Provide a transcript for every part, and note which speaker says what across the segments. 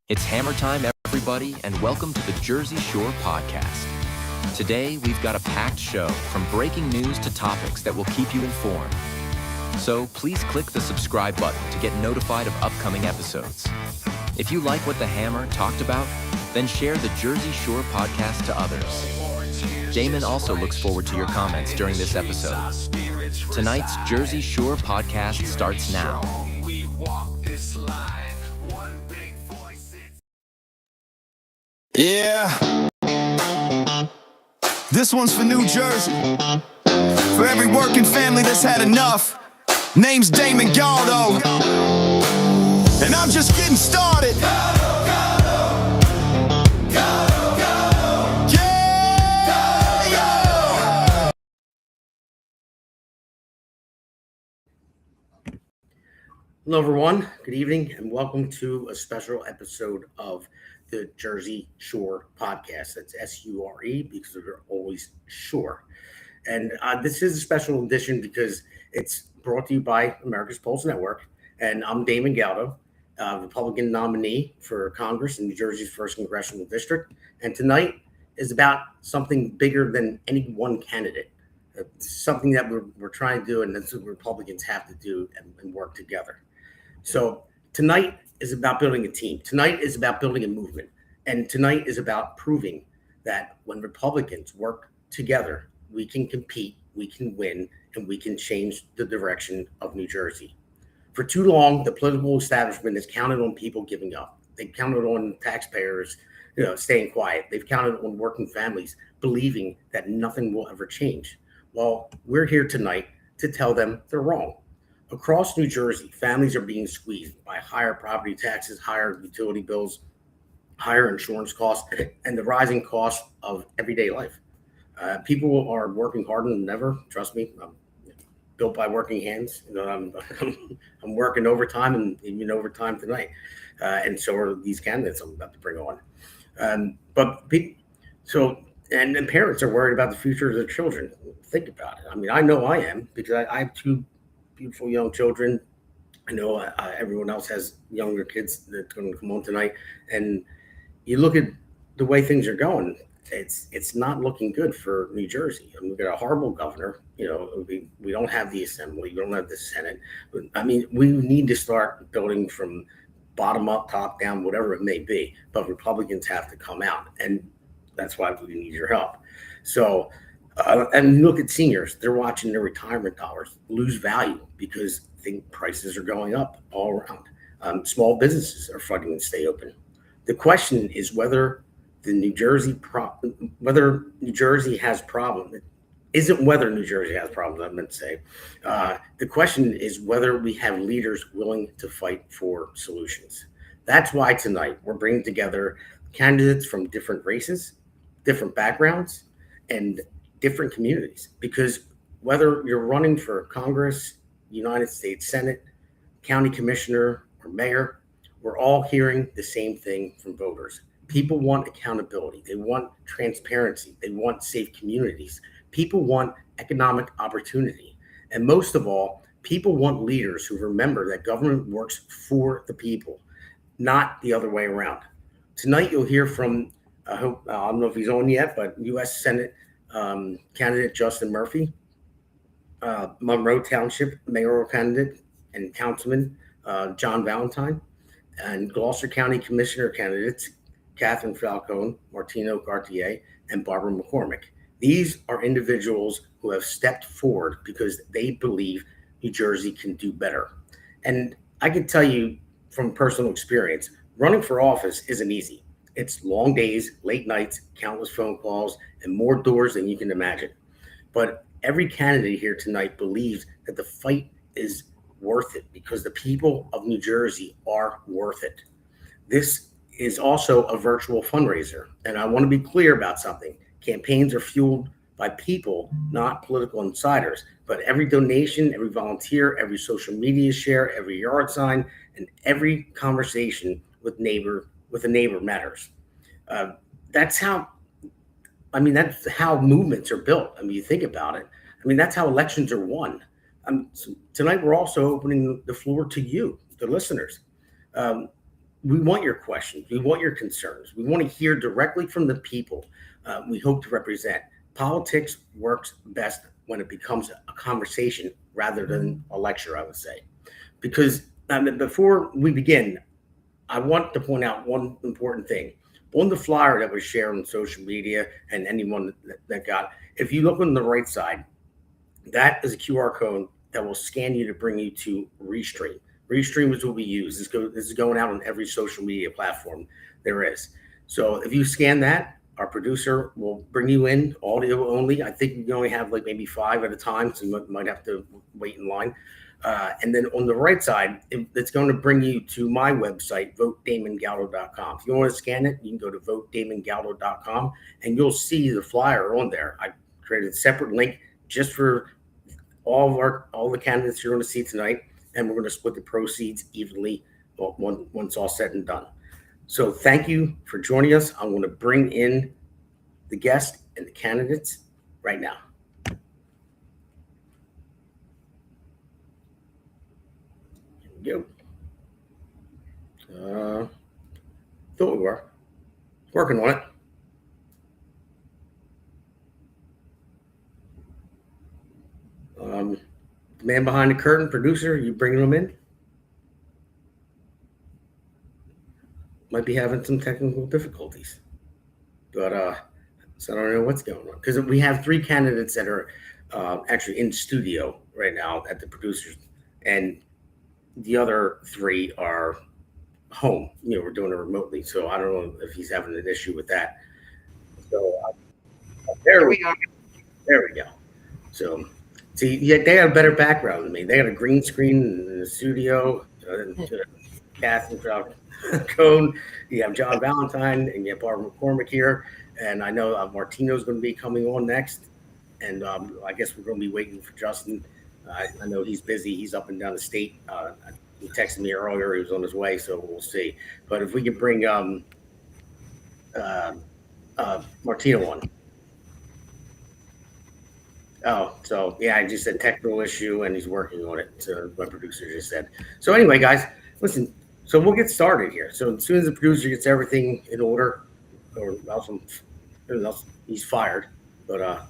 Speaker 1: It's hammer time, everybody, and welcome to the Jersey Shore Podcast. Today, we've got a packed show from breaking news to topics that will keep you informed. So please click the subscribe button to get notified of upcoming episodes. If you like what the Hammer talked about, then share the Jersey Shore Podcast to others. Damon also looks forward to your comments during this episode. Tonight's Jersey Shore Podcast starts now.
Speaker 2: Yeah, this one's for New Jersey, for every working family that's had enough. Name's Damon, Galdo, and I'm just getting started. Yeah.
Speaker 3: Hello, everyone. Good evening, and welcome to a special episode of the Jersey Shore Podcast. That's S-U-R-E because we're always shore. And this is a special edition because it's brought to you by America's Pulse Network. And I'm Damon Galdo, Republican nominee for Congress in New Jersey's 1st Congressional District. And tonight is about something bigger than any one candidate. It's something that we're trying to do, and that's what Republicans have to do and work together. So tonight is about building a team. Tonight is about building a movement. And tonight is about proving that when Republicans work together, we can compete, we can win, and we can change the direction of New Jersey. For too long, the political establishment has counted on people giving up. They've counted on taxpayers, staying quiet. They've counted on working families believing that nothing will ever change. Well, we're here tonight to tell them they're wrong. Across New Jersey, families are being squeezed by higher property taxes, higher utility bills, higher insurance costs, and the rising cost of everyday life. People are working harder than ever. Trust me, I'm built by working hands. I'm working overtime and even overtime tonight, and so are these candidates I'm about to bring on. And parents are worried about the future of their children. Think about it. I mean, I know I am because I have two beautiful young children. I know everyone else has younger kids that's going to come on tonight. And you look at the way things are going, it's not looking good for New Jersey. I mean, we've got a horrible governor. We don't have the assembly. We don't have the Senate. I mean, we need to start building from bottom up, top down, whatever it may be. But Republicans have to come out. And that's why we need your help. So, and look at seniors. They're watching their retirement dollars lose value because I think prices are going up all around. Small businesses are fighting to stay open. The question is whether New Jersey has problems. Isn't whether New Jersey has problems, I meant to say. The question is whether we have leaders willing to fight for solutions. That's why tonight we're bringing together candidates from different races, different backgrounds, and different communities, because whether you're running for Congress, United States Senate, county commissioner, or mayor, we're all hearing the same thing from voters. People want accountability. They want transparency. They want safe communities. People want economic opportunity. And most of all, people want leaders who remember that government works for the people, not the other way around. Tonight, you'll hear from, I don't know if he's on yet, but U.S. Senate candidate Justin Murphy, Monroe Township mayoral candidate and councilman John Valentine, and Gloucester County Commissioner candidates Catherine Falcone, Martino Cartier, and Barbara McCormick. These are individuals who have stepped forward because they believe New Jersey can do better. And I can tell you from personal experience, running for office isn't easy. It's long days, late nights, countless phone calls, and more doors than you can imagine. But every candidate here tonight believes that the fight is worth it because the people of New Jersey are worth it. This is also a virtual fundraiser. And I want to be clear about something. Campaigns are fueled by people, not political insiders. But every donation, every volunteer, every social media share, every yard sign, and every conversation with a neighbor matters. That's how movements are built. I mean, you think about it. I mean, that's how elections are won. So tonight, we're also opening the floor to you, the listeners. we want your questions. We want your concerns. We want to hear directly from the people we hope to represent. Politics works best when it becomes a conversation rather than a lecture, I would say. Because before we begin, I want to point out one important thing. On the flyer that was shared on social media and anyone that got, if you look on the right side, that is a QR code that will scan you to bring you to Restream. Restream is what we use. This is going out on every social media platform there is. So if you scan that, our producer will bring you in audio only. I think you only have like maybe 5 at a time, so you might have to wait in line. And then on the right side, it's going to bring you to my website, votedamongaldo.com. If you want to scan it, you can go to votedamongaldo.com and you'll see the flyer on there. I created a separate link just for all the candidates you're going to see tonight, and we're going to split the proceeds evenly once all said and done. So thank you for joining us. I'm going to bring in the guests and the candidates right now. Here we go. Thought we were working on it. The man behind the curtain, producer, you bringing them in? Might be having some technical difficulties, but so I don't know what's going on, because we have 3 candidates that are actually in studio right now at the producers, and the other 3 are home. We're doing it remotely, so I don't know if he's having an issue with that. So there we go. There we go. So see, yeah, they got a better background than me. They got a green screen in the studio. Kathy Cone, you have John Valentine, and you have Barbara McCormick here. And I know Martino's going to be coming on next. And I guess we're going to be waiting for Justin. I know he's busy. He's up and down the state. He texted me earlier. He was on his way, so we'll see. But if we could bring Martino on. Oh, so yeah, I just said technical issue, and he's working on it. So my producer just said. So anyway, guys, listen. So we'll get started here. So as soon as the producer gets everything in order, or else he's fired. But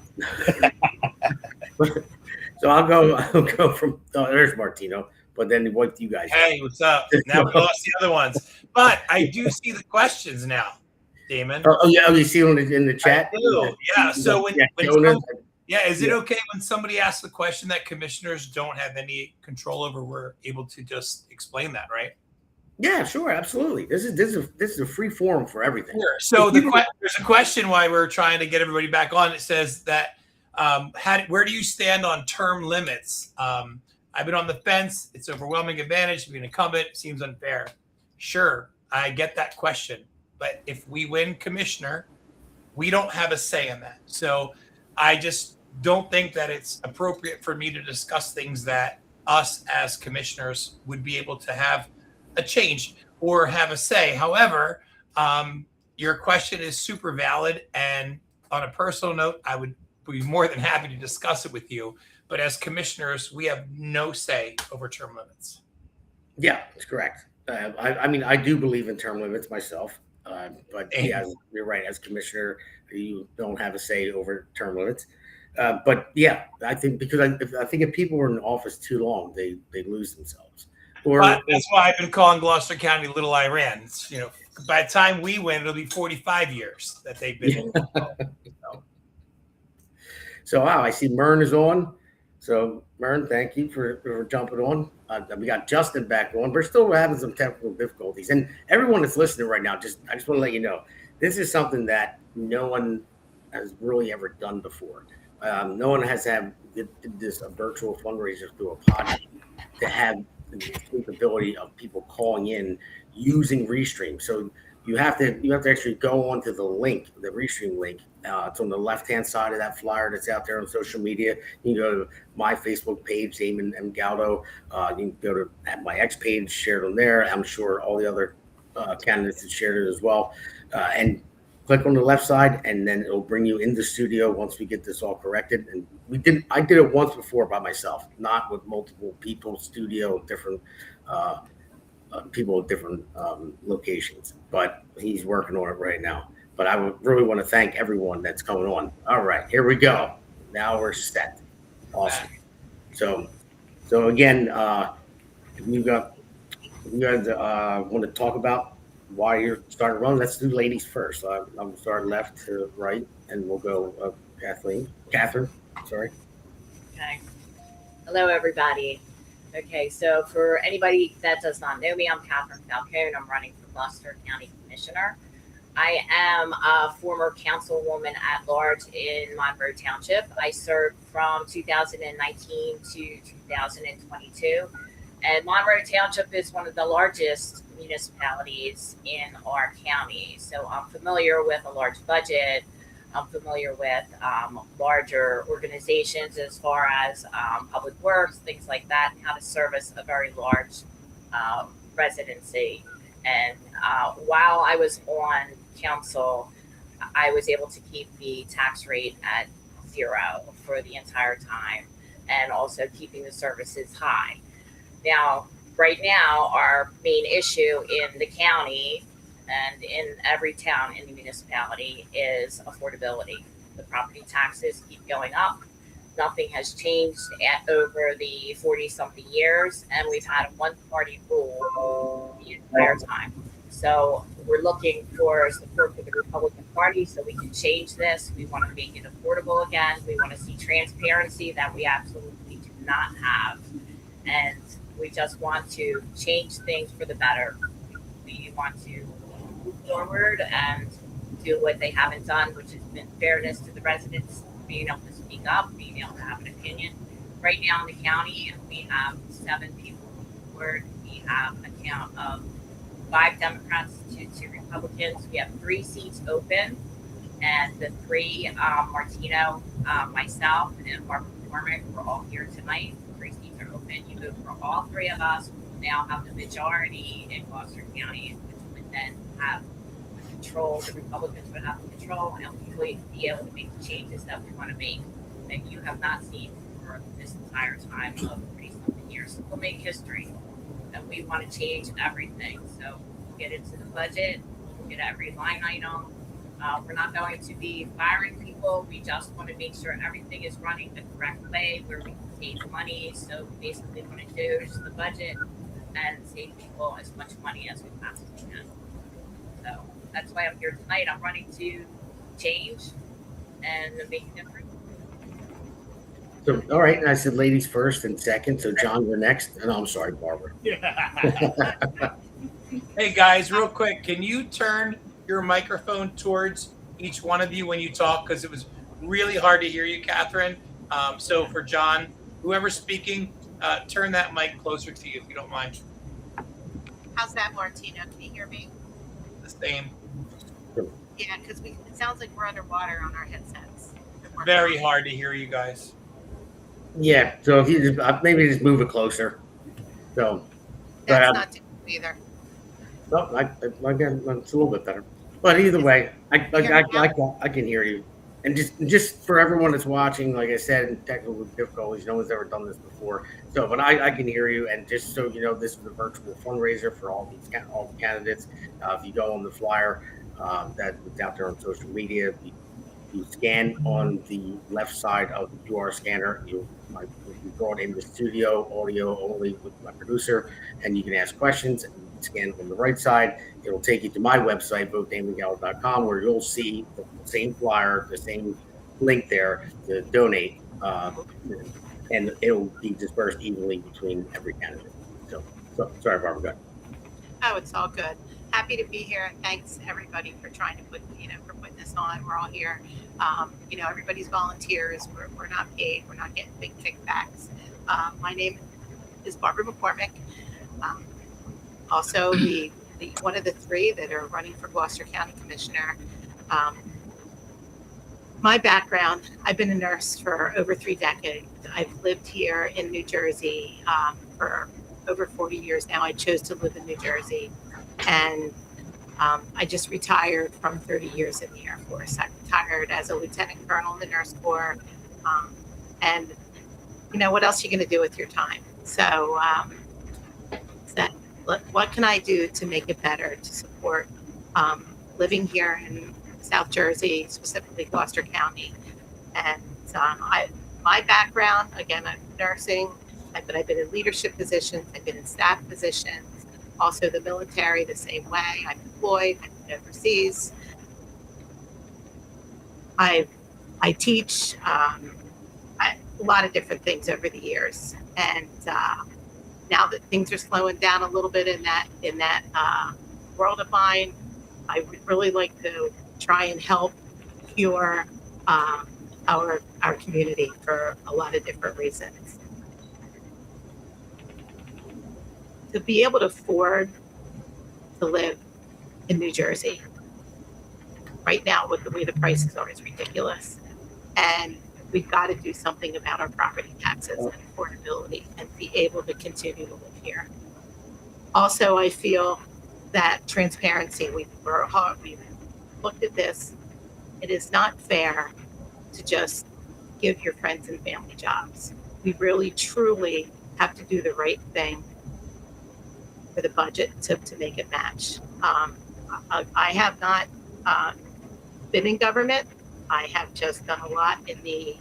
Speaker 3: so I'll go from. Oh, there's Martino. But then what do you guys?
Speaker 4: Hey, what's up? Now we lost the other ones, but I do see the questions now, Damon.
Speaker 3: Oh yeah, you see them in the chat.
Speaker 4: I do. Yeah. So when is it okay when somebody asks a question that commissioners don't have any control over? We're able to just explain that, right?
Speaker 3: Yeah, sure, absolutely. This is a free forum for everything.
Speaker 4: Sure. So there's a question why we're trying to get everybody back on. It says that where do you stand on term limits? I've been on the fence. It's overwhelming advantage to be an incumbent. It seems unfair. Sure, I get that question. But if we win commissioner, we don't have a say in that. So I just don't think that it's appropriate for me to discuss things that us as commissioners would be able to have a change or have a say. However, your question is super valid. And on a personal note, I would be more than happy to discuss it with you. But as commissioners, we have no say over term limits.
Speaker 3: Yeah, that's correct. I mean, I do believe in term limits myself. But yeah, you're right. As commissioner, you don't have a say over term limits. But yeah, I think because I think if people are in office too long, they lose themselves.
Speaker 4: But that's why I've been calling Gloucester County Little Iran. By the time we win, it'll be 45 years that they've been in.
Speaker 3: So wow, I see Mern is on. So Mern, thank you for jumping on. We got Justin back on. We're still having some technical difficulties, and everyone that's listening right now, I just want to let you know, this is something that no one has really ever done before. No one has had this a virtual fundraiser through a podcast to have the capability of people calling in using Restream. So you have to actually go onto the link, the Restream link. It's on the left-hand side of that flyer that's out there on social media. You can go to my Facebook page, Damon M. Galdo. You can go to my X page, shared on there. I'm sure all the other candidates have shared it as well. And click on the left side, and then it'll bring you in the studio once we get this all corrected. And I did it once before by myself, not with multiple people, studio, different people at different locations, but he's working on it right now. But I would really want to thank everyone that's coming on. All right, here we go. Now we're set. Awesome. So again, if you guys want to talk about why you're starting running, let's do ladies first. I'm gonna start left to right, and we'll go Catherine. Sorry.
Speaker 5: Okay. Hello, everybody. Okay, so for anybody that does not know me, I'm Catherine Falcone. I'm running for Gloucester County Commissioner. I am a former councilwoman at large in Monroe Township. I served from 2019 to 2022. And Monroe Township is one of the largest municipalities in our county. So I'm familiar with a large budget. I'm familiar with larger organizations as far as public works, things like that, and how to service a very large residency. And while I was on council, I was able to keep the tax rate at 0 for the entire time, and also keeping the services high. Now, right now, our main issue in the county and in every town in the municipality is affordability. The property taxes keep going up. Nothing has changed over the 40-something years, and we've had a one-party rule the entire time. So we're looking for support for the Republican Party so we can change this. We want to make it affordable again. We want to see transparency that we absolutely do not have. And we just want to change things for the better. We want to move forward and do what they haven't done, which has been fairness to the residents, being able to speak up, being able to have an opinion. Right now in the county, we have 7 people on the board. We have a count of 5 Democrats to 2 Republicans. We have 3 seats open, and the 3, Martino, myself, and Barbara McCormick, we're all here tonight. 3 seats are open. You vote for all 3 of us. We will now have the majority in Gloucester County, which would then have control. The Republicans would have the control, and we would be able to make the changes that we want to make, that you have not seen for this entire time of 30-something years. We'll make history, and we want to change everything. So we'll get into the budget, we'll get every line item. We're not going to be firing people. We just want to make sure everything is running the correct way, where we can save money. So basically what it is the budget and save people as much money as we possibly can. So that's why I'm here tonight. I'm running to change and make a difference.
Speaker 3: So, all right. And I said ladies first and second. So, John, you're next. And I'm sorry, Barbara.
Speaker 4: Hey, guys, real quick. Can you turn your microphone towards each one of you when you talk? Because it was really hard to hear you, Catherine. So for John, whoever's speaking, turn that mic closer to you if you don't mind.
Speaker 6: How's that, Martina? Can you hear me?
Speaker 4: The same.
Speaker 6: Yeah, because it sounds like we're underwater on our headsets.
Speaker 4: Very hard to hear you guys.
Speaker 3: Yeah. So if you just maybe just move it closer. So
Speaker 6: That's not doing it either.
Speaker 3: No, it's a little bit better. But either way, I can hear you. And just for everyone that's watching, like I said, technical difficulties, no one's ever done this before. So, but I can hear you. And just so you know, this is a virtual fundraiser for all the candidates. If you go on the flyer that's out there on social media, you scan on the left side of the QR scanner. You'll be brought in the studio, audio only with my producer, and you can ask questions. Scan on the right side, it'll take you to my website, votedamongaldo.com, where you'll see the same flyer, the same link there to donate, and it'll be dispersed evenly between every candidate. So sorry, Barbara. Go ahead.
Speaker 6: Oh, it's all good. Happy to be here. Thanks everybody for trying to putting this on. We're all here. Everybody's volunteers. We're not paid. We're not getting big kickbacks. My name is Barbara McCormick. Also, the one of the 3 that are running for Gloucester County Commissioner. My background, I've been a nurse for over 3 decades. I've lived here in New Jersey for over 40 years now. I chose to live in New Jersey, and I just retired from 30 years in the Air Force. I retired as a lieutenant colonel in the Nurse Corps, and what else are you going to do with your time? So what can I do to make it better to support living here in South Jersey, specifically Gloucester County. And my background, again, I'm nursing, but I've been in leadership positions, I've been in staff positions, also the military the same way. I'm employed, I've been overseas. I teach a lot of different things over the years, and now that things are slowing down a little bit in that world of mine, I would really like to try and help cure our community for a lot of different reasons. To be able to afford to live in New Jersey right now with the way the prices are is ridiculous, and we've got to do something about our property taxes and affordability and be able to continue to live here. Also, I feel that transparency, we've looked at this. It is not fair to just give your friends and family jobs. We really, truly have to do the right thing for the budget to make it match. I have not been in government. I have just done a lot in the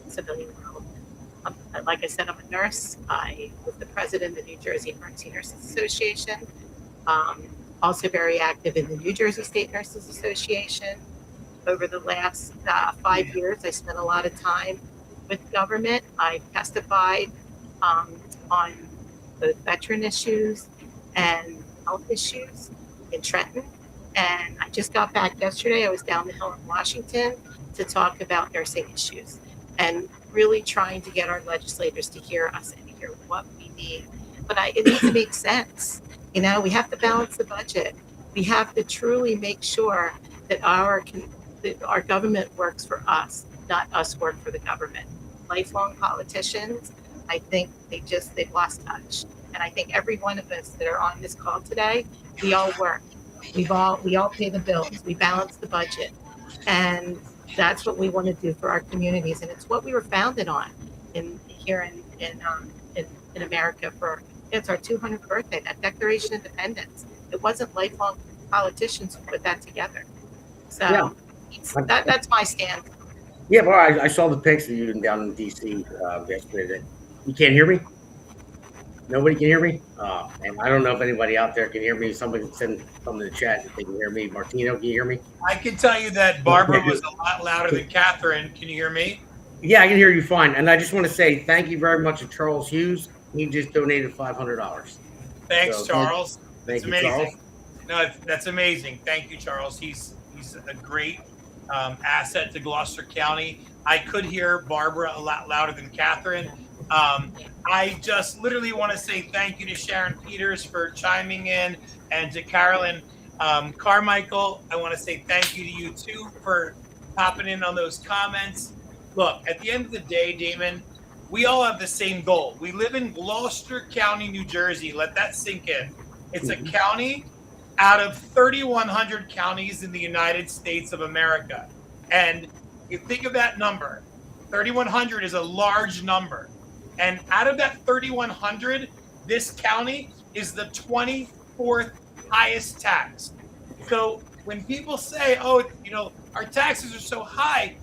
Speaker 6: civilian world. Like I said, I'm a nurse. I was the president of the New Jersey Emergency Nurses Association. Also very active in the New Jersey State Nurses Association. Over the last 5 years, I spent a lot of time with government. I testified on both veteran issues and health issues in Trenton. And I just got back yesterday. I was down the hill in Washington to talk about nursing issues and really trying to get our legislators to hear us and hear what we need. But it needs to make sense. You know, we have to balance the budget. We have to truly make sure that our government works for us, not us work for the government. Lifelong politicians, I think they've lost touch. And I think every one of us that are on this call today, we all work. We all pay the bills. We balance the budget. And that's what we want to do for our communities. And it's what we were founded on here in America it's our 200th birthday, that Declaration of Independence. It wasn't lifelong politicians who put that together. So that's my stand.
Speaker 3: Yeah, well, I saw the pics of you down in D.C. Yesterday. You can't hear me? Nobody can hear me? And I don't know if anybody out there can hear me. Somebody can send something in the chat if they can hear me. Martino, can you hear me?
Speaker 4: I can tell you that Barbara was a lot louder than Catherine. Can you hear me?
Speaker 3: Yeah, I can hear you fine. And I just want to say thank you very much to Charles Hughes. He just donated $500.
Speaker 4: Thanks, Charles.
Speaker 3: Thank you,
Speaker 4: amazing.
Speaker 3: Charles.
Speaker 4: No, that's amazing. Thank you, Charles. He's a great asset to Gloucester County. I could hear Barbara a lot louder than Catherine. I just literally want to say thank you to Sharon Peters for chiming in, and to Carolyn Carmichael. I want to say thank you to you too for popping in on those comments. Look, at the end of the day, Damon, we all have the same goal. We live in Gloucester County, New Jersey. Let that sink in. It's a county out of 3,100 counties in the United States of America. And you think of that number, 3,100 is a large number. And out of that 3,100, this county is the 24th highest tax. So when people say, oh, our taxes are so high,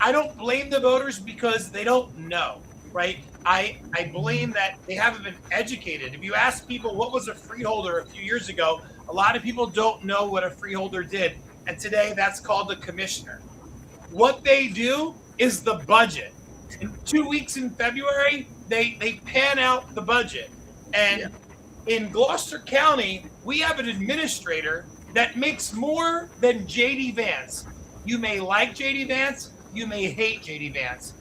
Speaker 4: I don't blame the voters because they don't know, right? I blame that they haven't been educated. If you ask people what was a freeholder a few years ago, a lot of people don't know what a freeholder did. And today that's called the commissioner. What they do is the budget. In 2 weeks in February, they pan out the budget. And in Gloucester County, we have an administrator that makes more than J.D. Vance. You may like J.D. Vance, you may hate J.D. Vance.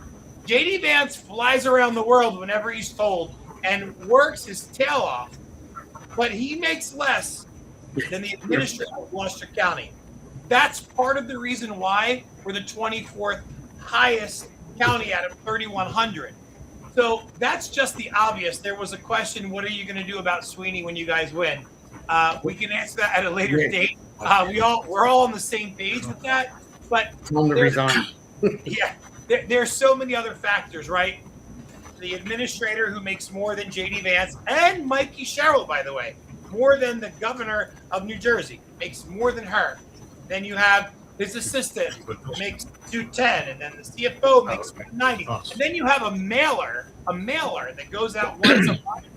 Speaker 4: J.D. Vance flies around the world whenever he's told and works his tail off, but he makes less than the administrator of Gloucester County. That's part of the reason why we're the 24th highest county out of 3,100. So that's just the obvious. There was a question, what are you going to do about Sweeney when you guys win? We can answer that at a later date. We're all on the same page with that. But
Speaker 3: Tell him to resign.
Speaker 4: There's so many other factors, right? the administrator who makes more than J.D. Vance and Mikey Sherrill, by the way, more than the governor of New Jersey, makes more than her. Then you have his assistant who makes 210, and then the CFO makes 190. And then you have a mailer that goes out once a month.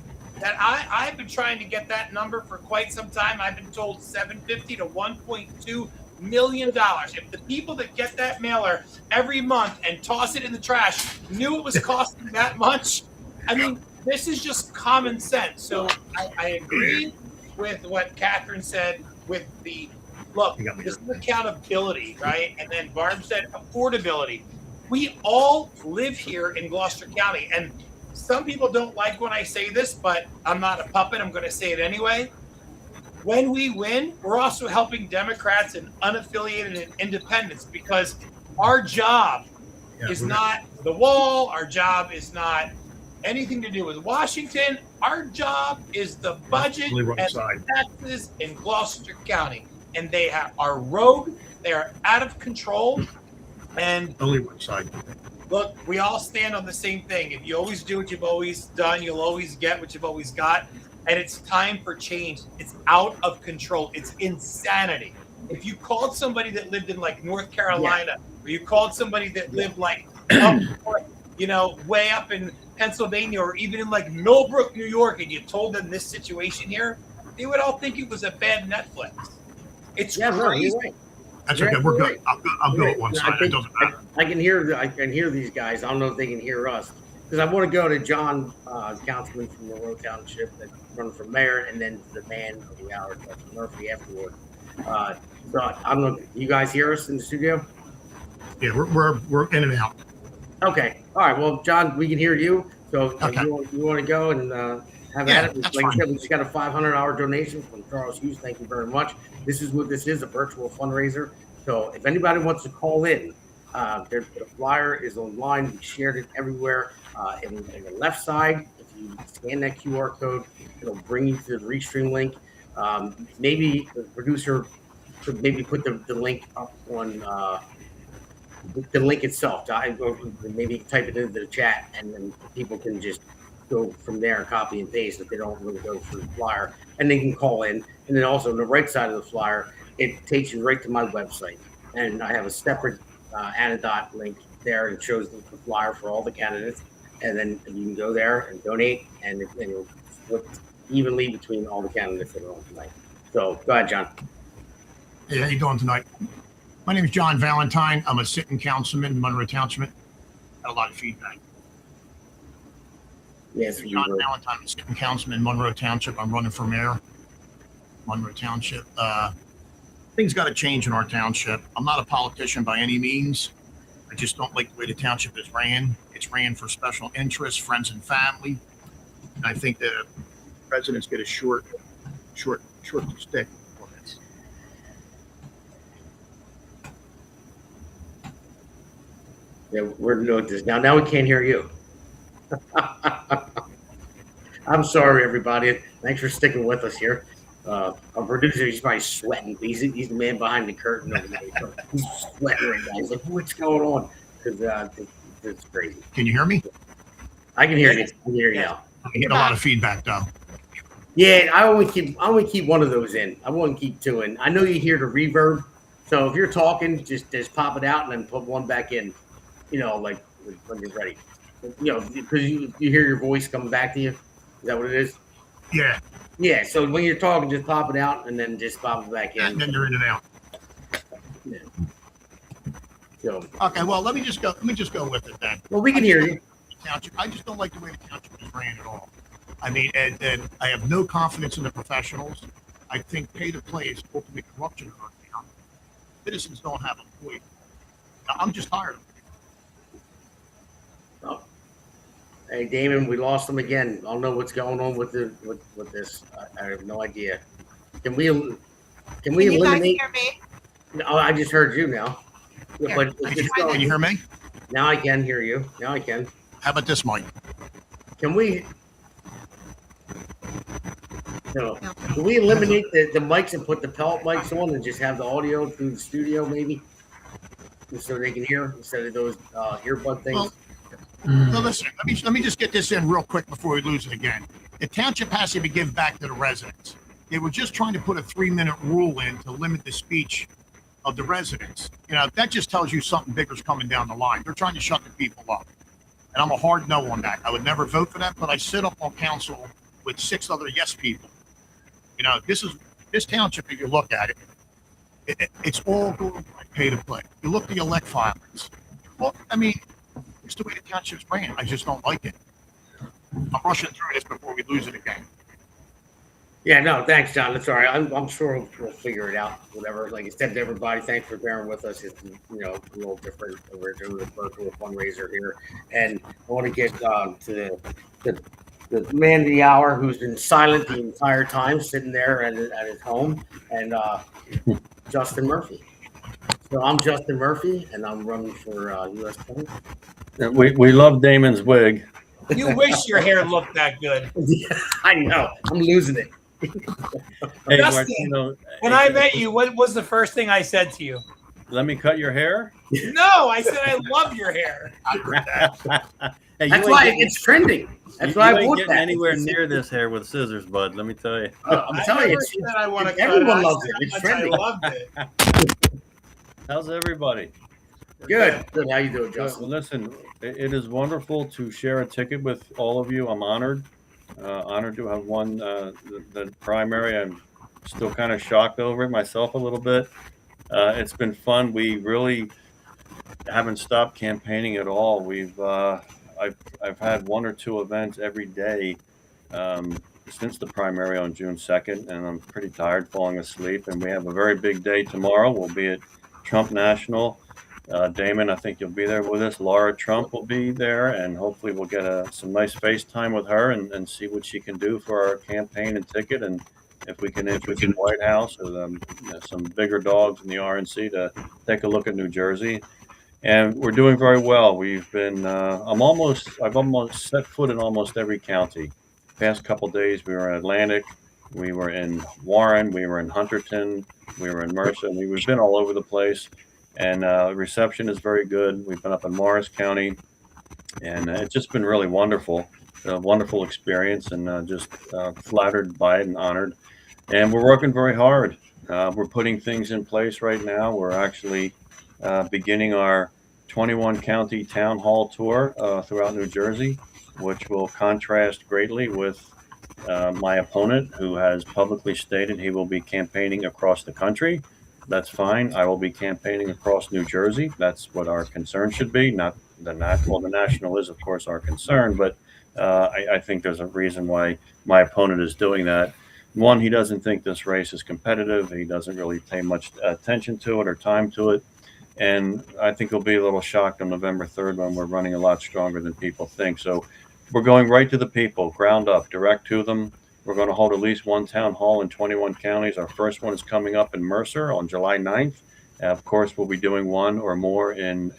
Speaker 4: That I've been trying to get that number for quite some time. I've been told $750 to $1.2 million. If the people that get that mailer every month and toss it in the trash knew it was costing that much, I mean, this is just common sense. So I agree with what Catherine said with the look, this is accountability, right? And then Barb said affordability. We all live here in Gloucester County, and some people don't like when I say this, but I'm not a puppet. I'm going to say it anyway. When we win, we're also helping Democrats and unaffiliated and independents, because our job is not the wall. Our job is not anything to do with Washington. Our job is the budget and the taxes in Gloucester County. And they are rogue. They are out of control. And
Speaker 7: only one side.
Speaker 4: Look, we all stand on the same thing. If you always do what you've always done, you'll always get what you've always got. And it's time for change. It's out of control. It's insanity. If you called somebody that lived in like North Carolina, or you called somebody that lived like up north, way up in Pennsylvania, or even in like Millbrook, New York, and you told them this situation here, they would all think it was a bad Netflix. It's crazy.
Speaker 3: Right.
Speaker 7: That's okay. We're good. I'll go at one side. It doesn't matter.
Speaker 3: I can hear these guys. I don't know if they can hear us, because I want to go to John, councilman from Monroe Township, that's running for mayor, and then the man of the hour, Dr. Murphy, afterward. So I don't know. You guys hear us in the studio?
Speaker 7: Yeah, we're in and out.
Speaker 3: Okay. All right. Well, John, we can hear you. So
Speaker 7: Okay.
Speaker 3: you want to go and have at it?
Speaker 7: That's
Speaker 3: Like I
Speaker 7: fine.
Speaker 3: said, we just got a $500 donation from Charles Hughes. Thank you very much. This is what this is, a virtual fundraiser. So if anybody wants to call in, the flyer is online. We shared it everywhere. In the left side, if you scan that QR code, it'll bring you to the Restream link. Maybe the producer could maybe put the link up on the link itself. Maybe type it into the chat, and then people can just go from there and copy and paste if they don't really go through the flyer, and they can call in. And then also on the right side of the flyer, it takes you right to my website, and I have a separate anecdote link there. It shows the flyer for all the candidates, and then you can go there and donate, and it'll split evenly between all the candidates that are on tonight. So go ahead, John.
Speaker 7: Hey, how you doing tonight? My name is John Valentine. I'm a sitting councilman in Monroe Township. Had a lot of feedback.
Speaker 3: Yes,
Speaker 7: John Valentine, I'm a sitting councilman in Monroe Township. I'm running for mayor, Monroe Township. Things got to change in our township. I'm not a politician by any means. I just don't like the way the township is ran. It's ran for special interests, friends and family. And I think the presidents get a short stick for this.
Speaker 3: Yeah, we're doing this now. Now we can't hear you. I'm sorry, everybody. Thanks for sticking with us here. Our producer, he's probably sweating. He's the man behind the curtain over there. He's sweating right now. He's like, what's going on? Because it's crazy.
Speaker 7: Can you hear me?
Speaker 3: I can hear you. I can hear you now.
Speaker 7: I get a lot of feedback though.
Speaker 3: Yeah, I only keep one of those in. I won't keep two in. I know you hear the reverb, so if you're talking, just pop it out and then put one back in. Like when you're ready. Because you hear your voice coming back to you. Is that what it is?
Speaker 7: Yeah.
Speaker 3: Yeah. So when you're talking, just pop it out and then just pop it back in.
Speaker 7: And then you're in and out.
Speaker 3: Yeah. So
Speaker 7: Okay. Well, let me just go with it then.
Speaker 3: well, we can hear you.
Speaker 7: Township. I just don't like the way the township is ran at all. I mean, and I have no confidence in the professionals. I think pay to play is ultimate corruption in our town. Citizens don't have a voice. I'm just tired of it.
Speaker 3: Oh. Hey, Damon, we lost him again. I don't know what's going on with this. I have no idea. Can we
Speaker 6: Can you guys
Speaker 3: eliminate?
Speaker 6: hear me?
Speaker 3: No, I just heard you now.
Speaker 6: Here,
Speaker 3: But
Speaker 7: Can you hear me?
Speaker 3: now I can hear you. Now I can.
Speaker 7: How about this, Mike?
Speaker 3: Can we? No. Can we eliminate the mics and put the pellet mics on and just have the audio through the studio, maybe, so they can hear instead of those earbud things?
Speaker 7: Well, So listen, let me just get this in real quick before we lose it again. The township has to be given back to the residents. They were just trying to put a 3-minute rule in to limit the speech of the residents. You know, that just tells you something bigger is coming down the line. They're trying to shut the people up. And I'm a hard no on that. I would never vote for that, but I sit up on council with 6 other yes people. You know, this township, if you look at it, it's all going by pay to play. You look at the elect filings. Well, I mean, it's the way the township's ran. I just don't like it. I'm rushing through this before we lose it again.
Speaker 3: Yeah, no, thanks, John. That's all right. I'm sure we'll figure it out. Whatever. Like I said to everybody, thanks for bearing with us. It's a little different. We're doing the virtual fundraiser here, and I want to get to the man of the hour who's been silent the entire time, sitting there at his home, and Justin Murphy. So I'm Justin Murphy, and I'm running for U.S. Senate.
Speaker 8: We love Damon's wig.
Speaker 4: You wish your hair looked that good.
Speaker 3: Yeah, I know. I'm losing it.
Speaker 8: Hey,
Speaker 4: Justin,
Speaker 8: Martino,
Speaker 4: When I met you, what was the first thing I said to you?
Speaker 8: let me cut your hair.
Speaker 4: No, I said I love your hair.
Speaker 8: Hey,
Speaker 3: That's why it's trending. That's why I
Speaker 8: ain't
Speaker 3: bought
Speaker 8: getting
Speaker 3: that.
Speaker 8: anywhere near this hair with scissors, bud. Let me tell you.
Speaker 3: I'm telling you,
Speaker 4: never said I want to cut
Speaker 3: everyone
Speaker 4: it. I
Speaker 3: loves
Speaker 4: said
Speaker 3: it. It's
Speaker 4: how much I
Speaker 3: trending.
Speaker 4: loved it.
Speaker 8: How's everybody?
Speaker 3: Good. Good. How you doing,
Speaker 8: Well,
Speaker 3: Justin?
Speaker 8: listen, it is wonderful to share a ticket with all of you. I'm honored. Honored to have won the primary. I'm still kind of shocked over it myself a little bit. It's been fun. We really haven't stopped campaigning at all. I've had 1 or 2 events every day since the primary on June 2nd, and I'm pretty tired, falling asleep. And we have a very big day tomorrow. We'll be at Trump National. Damon, I think you'll be there with us. Laura Trump will be there, and hopefully we'll get some nice FaceTime with her and see what she can do for our campaign and ticket, and if we can influence the White House or some bigger dogs in the RNC to take a look at New Jersey. And we're doing very well. We've been, I've almost set foot in almost every county. Past couple days, we were in Atlantic, we were in Warren, we were in Hunterdon, we were in Mercer. We've been all over the place, and reception is very good. We've been up in Morris County, and it's just been really wonderful, a wonderful experience, and just flattered by it and honored. And we're working very hard. We're putting things in place right now. We're actually beginning our 21 county town hall tour throughout New Jersey, which will contrast greatly with my opponent, who has publicly stated he will be campaigning across the country. That's fine. I will be campaigning across New Jersey. That's what our concern should be. Not the national. Well, the national is, of course, our concern, but I think there's a reason why my opponent is doing that. One, he doesn't think this race is competitive. He doesn't really pay much attention to it or time to it. And I think he'll be a little shocked on November 3rd when we're running a lot stronger than people think. So we're going right to the people, ground up, direct to them. We're going to hold at least one town hall in 21 counties. Our first one is coming up in Mercer on July 9th. Of course, we'll be doing one or more in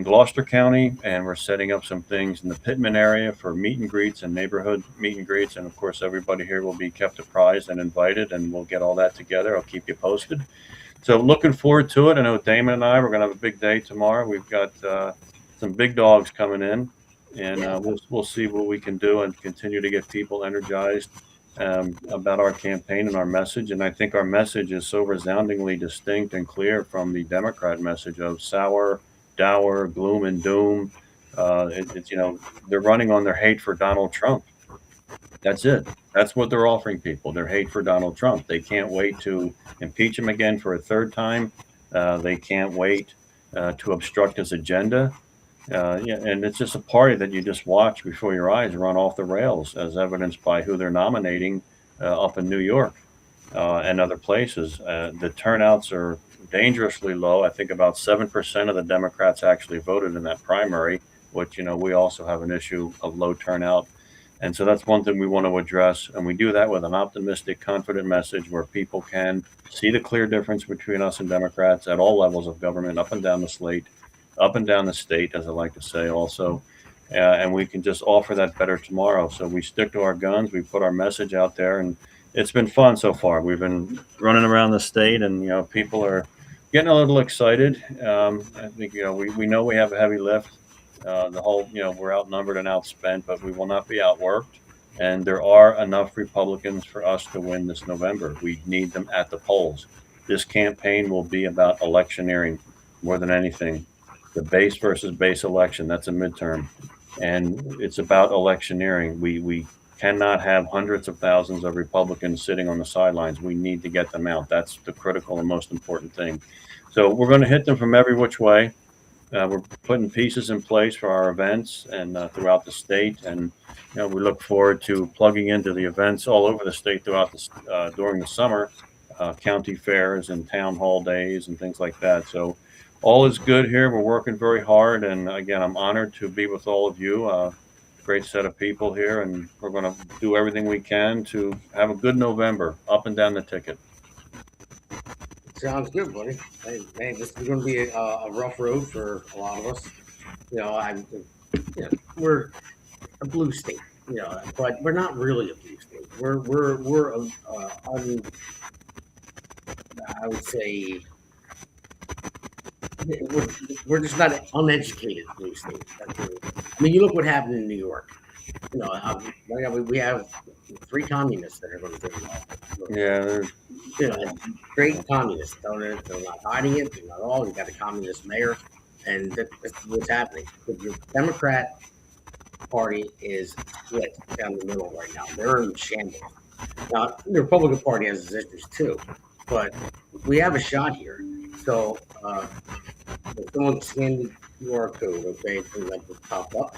Speaker 8: Gloucester County, and we're setting up some things in the Pittman area for meet and greets and neighborhood meet and greets. And of course, everybody here will be kept apprised and invited, and we'll get all that together. I'll keep you posted. So looking forward to it. I know Damon and I, we're going to have a big day tomorrow. We've got some big dogs coming in, and we'll see what we can do and continue to get people energized about our campaign and our message. And I think our message is so resoundingly distinct and clear from the Democrat message of sour, dour, gloom and doom. It's they're running on their hate for Donald Trump. That's it. That's what they're offering people, their hate for Donald Trump. They can't wait to impeach him again for a third time. They can't wait to obstruct his agenda. And it's just a party that you just watch before your eyes run off the rails, as evidenced by who they're nominating up in New York and other places. The turnouts are dangerously low. I think about 7% of the Democrats actually voted in that primary, which, we also have an issue of low turnout. And so that's one thing we want to address. And we do that with an optimistic, confident message where people can see the clear difference between us and Democrats at all levels of government, up and down the state, as I like to say also. And we can just offer that better tomorrow. So we stick to our guns. We put our message out there, and it's been fun so far. We've been running around the state, and, people are getting a little excited. I think, we know we have a heavy lift. The whole, we're outnumbered and outspent, but we will not be outworked. And there are enough Republicans for us to win this November. We need them at the polls. This campaign will be about electioneering more than anything. The base versus base election, that's a midterm. And it's about electioneering. We cannot have hundreds of thousands of Republicans sitting on the sidelines. We need to get them out. That's the critical and most important thing. So we're going to hit them from every which way. We're putting pieces in place for our events and throughout the state, and we look forward to plugging into the events all over the state throughout during the summer, county fairs and town hall days and things like that. So all is good here. We're working very hard, and again, I'm honored to be with all of you. Great set of people here, and we're going to do everything we can to have a good November, up and down the ticket.
Speaker 3: Sounds good, buddy. Hey, this is going to be a rough road for a lot of us. We're a blue state, but we're not really a blue state. We're I would say we're just not an uneducated blue state. I mean, you look what happened in New York. We have 3 communists that are going to take it off.
Speaker 8: Yeah,
Speaker 3: Great communists. They're not hiding it. They're not all. You got a communist mayor, and that's what's happening. The Democrat Party is split down the middle right now. They're in shambles. Now, the Republican Party has its issues too, but we have a shot here. So, if someone scanned the QR code, okay, so that just popped up.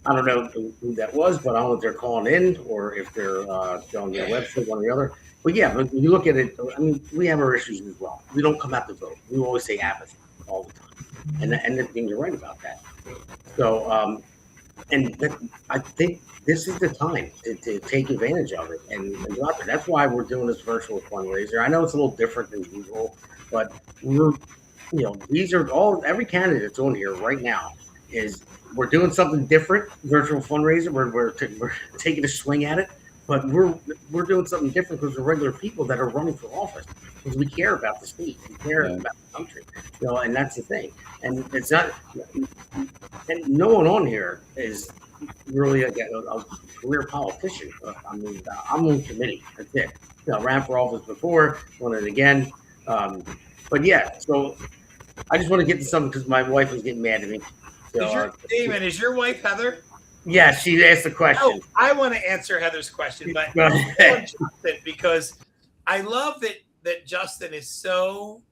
Speaker 3: I don't know who that was, but I don't know if they're calling in or if they're on their website, one or the other. But yeah, but you look at it, I mean, we have our issues as well. We don't come out to vote. We always say apathy all the time. And the things are right about that. So, I think this is the time to take advantage of it and go out there. That's why we're doing this virtual fundraiser. I know it's a little different than usual, but these are every candidate that's on here right now we're doing something different, virtual fundraiser. We're taking a swing at it, but we're doing something different because we're regular people that are running for office because we care about the state, we care about the country, and that's the thing. And it's not, and no one on here is really a career politician. I mean, I'm on committee. That's it. Ran for office before, won it again. But yeah, so I just want to get to something because my wife was getting mad at me.
Speaker 4: Damon, is your wife Heather?
Speaker 3: Yeah, she asked the question.
Speaker 4: Oh, I want to answer Heather's question, but because I love that Justin is so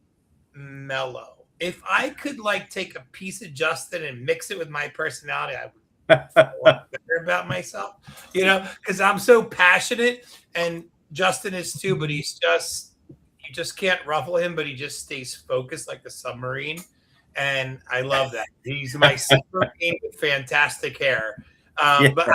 Speaker 4: mellow. If I could take a piece of Justin and mix it with my personality, I would feel better about myself. Because I'm so passionate, and Justin is too. But you just can't ruffle him. But he just stays focused like the submarine. And I love that. He's my submarine with fantastic hair. But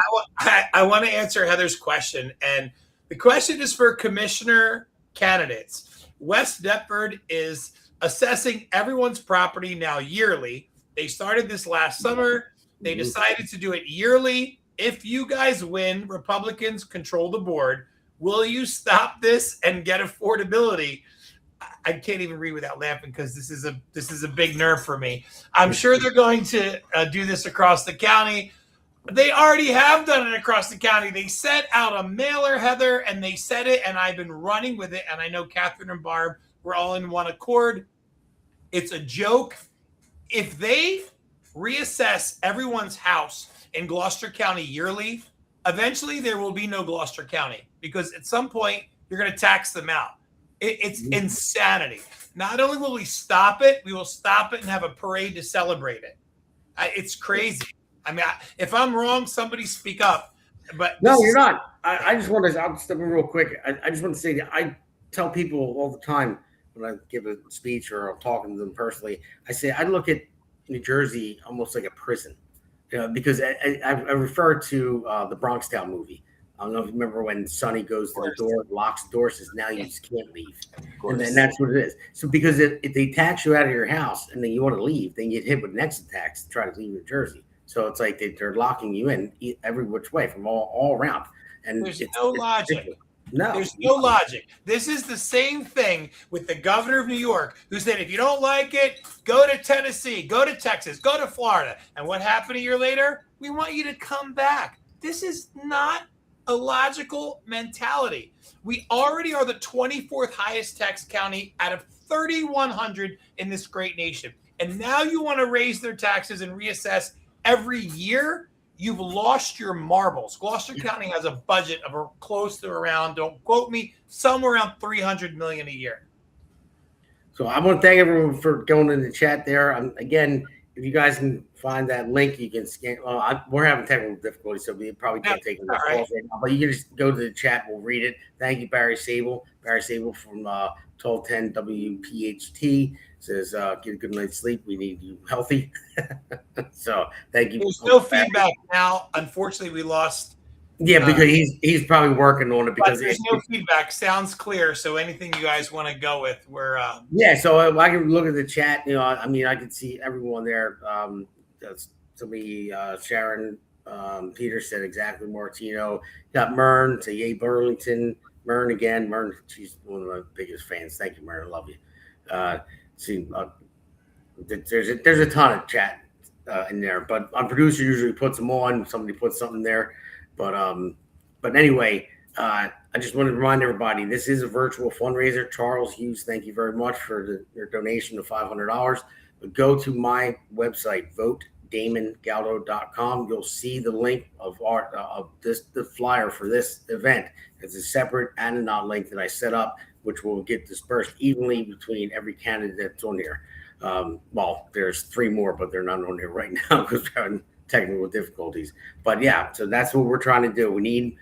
Speaker 4: I want to answer Heather's question. And the question is for commissioner candidates. West Deptford is assessing everyone's property now yearly. They started this last summer. They decided to do it yearly. If you guys win, Republicans control the board. Will you stop this and get affordability? I can't even read without laughing because this is a big nerve for me. I'm sure they're going to do this across the county. They already have done it across the county. They sent out a mailer, Heather, and they said it, and I've been running with it. And I know Catherine and Barb were all in one accord. It's a joke. If they reassess everyone's house in Gloucester County yearly, eventually there will be no Gloucester County because at some point you're going to tax them out. It's insanity. Not only will we stop it, we will stop it and have a parade to celebrate it. It's crazy. I mean, if I'm wrong, somebody speak up. But
Speaker 3: no, you're not. I just want to. I'll step in real quick. I just want to say that I tell people all the time when I give a speech or I'm talking to them personally. I say I look at New Jersey almost like a prison, because I refer to the Bronx Tale movie. I don't know if you remember when Sonny goes to the door, locks the door, says, now you just can't leave. And that's what it is. So because if they tax you out of your house and then you want to leave, then you get hit with an exit tax to try to leave New Jersey. So it's like they're locking you in every which way from all around. And
Speaker 4: there's no logic.
Speaker 3: No.
Speaker 4: There's no logic. This is the same thing with the governor of New York, who said, if you don't like it, go to Tennessee, go to Texas, go to Florida. And what happened a year later? We want you to come back. This is not a logical mentality. We already are the 24th highest tax county out of 3,100 in this great nation. And now you want to raise their taxes and reassess every year? You've lost your marbles. Gloucester County has a budget of close to around, don't quote me, somewhere around $300 million a year.
Speaker 3: So I want to thank everyone for going in the chat there. Again, if you guys can find that link, you can scan. We're having technical difficulties, so we probably can't take any calls right now. But you can just go to the chat. We'll read it. Thank you, Barry Sable. Barry Sable from 1210 WPHT says, get a good night's sleep. We need you healthy. So thank you.
Speaker 4: There's no feedback now. Unfortunately, we lost.
Speaker 3: Yeah, because he's probably working on it because
Speaker 4: there's no feedback. Sounds clear. So anything you guys want to go with, we're
Speaker 3: yeah. So I can look at the chat. You know, I mean, I can see everyone there. Somebody, Sharon, Peter said exactly. Martino got Mern to Yay Burlington. Mern again. Mern, she's one of my biggest fans. Thank you, Mern. I love you. There's a ton of chat in there, but our producer usually puts them on. Somebody puts something there. But anyway, I just wanted to remind everybody, this is a virtual fundraiser. Charles Hughes, thank you very much for your donation of $500. But go to my website, votedamongaldo.com. You'll see the link of the flyer for this event. It's a separate Ananon link that I set up, which will get dispersed evenly between every candidate that's on here. Well, there's 3 more, but they're not on here right now because we're having technical difficulties. But yeah, so that's what we're trying to do. We need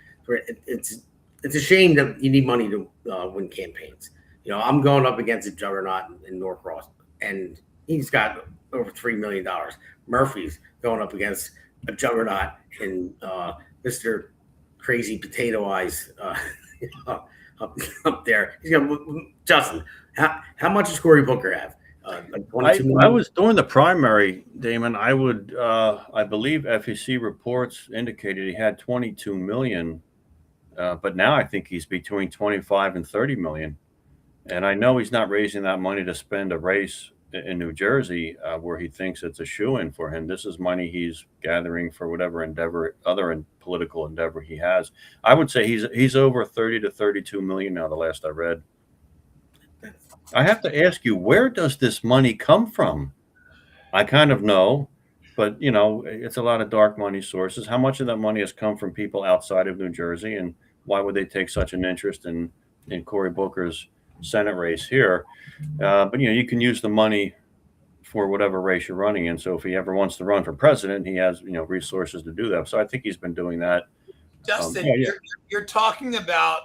Speaker 3: it's a shame that you need money to win campaigns. You know, I'm going up against a juggernaut in Norcross, and he's got over $3 million. Murphy's going up against a juggernaut in Mr. Crazy Potato Eyes up there. He's got Justin. How much does Cory Booker have? Like
Speaker 8: I was during the primary, Damon. I believe FEC reports indicated he had 22 million, but now I think he's between 25 and 30 million. And I know he's not raising that money to spend a race in New Jersey where he thinks it's a shoo-in for him. This is money he's gathering for whatever political endeavor he has. I would say he's over 30 to 32 million now, the last I read. I have to ask you, where does this money come from? I kind of know, but you know, it's a lot of dark money sources. How much of that money has come from people outside of New Jersey, and why would they take such an interest in Cory Booker's Senate race here? But you know, you can use the money for whatever race you're running in. So if he ever wants to run for president, he has, you know, resources to do that. So I think he's been doing that.
Speaker 4: Justin, you're talking about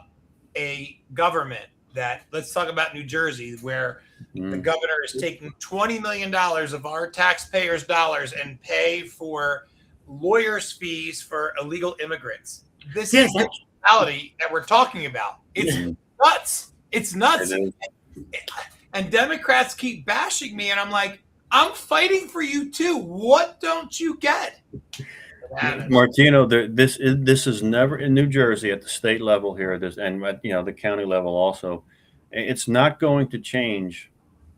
Speaker 4: a government that, let's talk about New Jersey, where the governor is taking $20 million of our taxpayers' dollars and pay for lawyers' fees for illegal immigrants. This is the reality that we're talking about. It's nuts. It's nuts. And Democrats keep bashing me, and I'm like, I'm fighting for you too. What don't you get?
Speaker 8: Martino, this is never in New Jersey at the state level here. And you know, the county level also. It's not going to change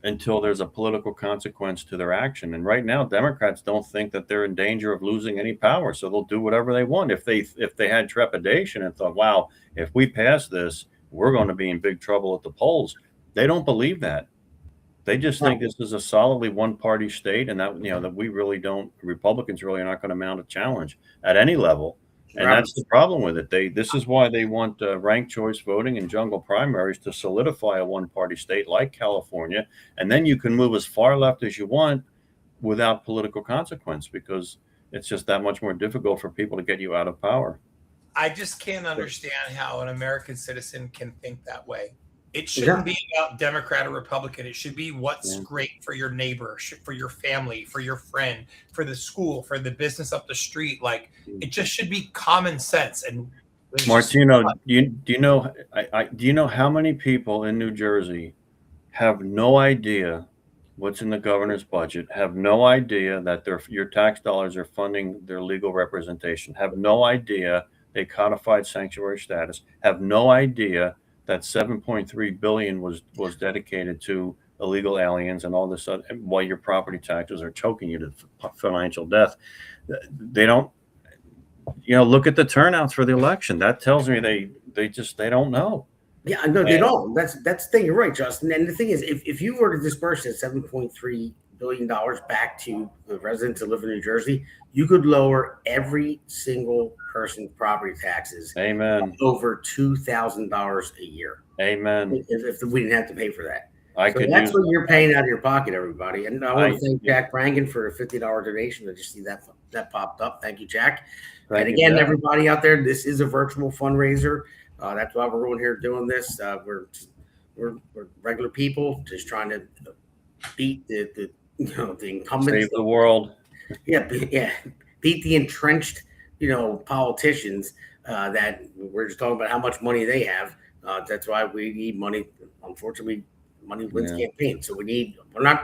Speaker 8: until there's a political consequence to their action. And right now, Democrats don't think that they're in danger of losing any power, so they'll do whatever they want. If they had trepidation and thought, "Wow, if we pass this, we're going to be in big trouble at the polls," they don't believe that. They just think this is a solidly one-party state, and that, you know, that we really don't. Republicans really are not going to mount a challenge at any level, and that's the problem with it. This is why they want ranked choice voting and jungle primaries to solidify a one-party state like California, and then you can move as far left as you want without political consequence, because it's just that much more difficult for people to get you out of power.
Speaker 4: I just can't understand how an American citizen can think that way. It shouldn't be about Democrat or Republican. It should be what's great for your neighbor, for your family, for your friend, for the school, for the business up the street. Like, it just should be common sense. And
Speaker 8: Martino, do you know how many people in New Jersey have no idea what's in the governor's budget, have no idea that your tax dollars are funding their legal representation, have no idea a codified sanctuary status, have no idea that 7.3 billion was dedicated to illegal aliens and all this other, while your property taxes are choking you to financial death. They don't, look at the turnouts for the election. That tells me they don't know.
Speaker 3: Yeah, no, they don't. That's the thing. You're right, Justin. And the thing is, if you were to disperse that $7.3 billion back to the residents that live in New Jersey, you could lower every single person's property taxes.
Speaker 8: Amen.
Speaker 3: Over $2,000 a year.
Speaker 8: Amen.
Speaker 3: If we didn't have to pay for that.
Speaker 8: That's
Speaker 3: what you're paying out of your pocket, everybody. And I want to thank Jack Brangan for a $50 donation. I just see that popped up. Thank you, Jack. And again, everybody out there, this is a virtual fundraiser. That's why we're here doing this. We're regular people just trying to beat the incumbents.
Speaker 8: Save the world.
Speaker 3: Yeah. Beat the entrenched, politicians that we're just talking about how much money they have. That's why we need money. Unfortunately, money wins campaigns. So we're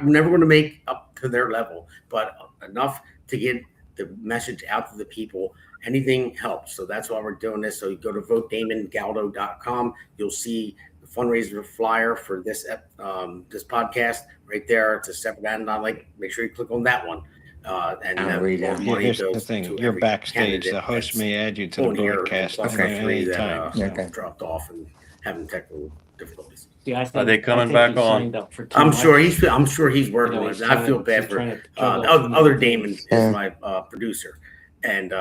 Speaker 3: never going to make up to their level, but enough to get the message out to the people. Anything helps. So that's why we're doing this. So you go to votedamongaldo.com. You'll see the fundraiser flyer for this podcast right there. It's a separate add-on link. Make sure you click on that one.
Speaker 9: Here's the thing. You're backstage. The host may add you to the broadcast anytime.
Speaker 3: Dropped off and having technical difficulties.
Speaker 8: Are they coming back on?
Speaker 3: I'm sure he's working on it. I feel bad for other Damon is my producer. And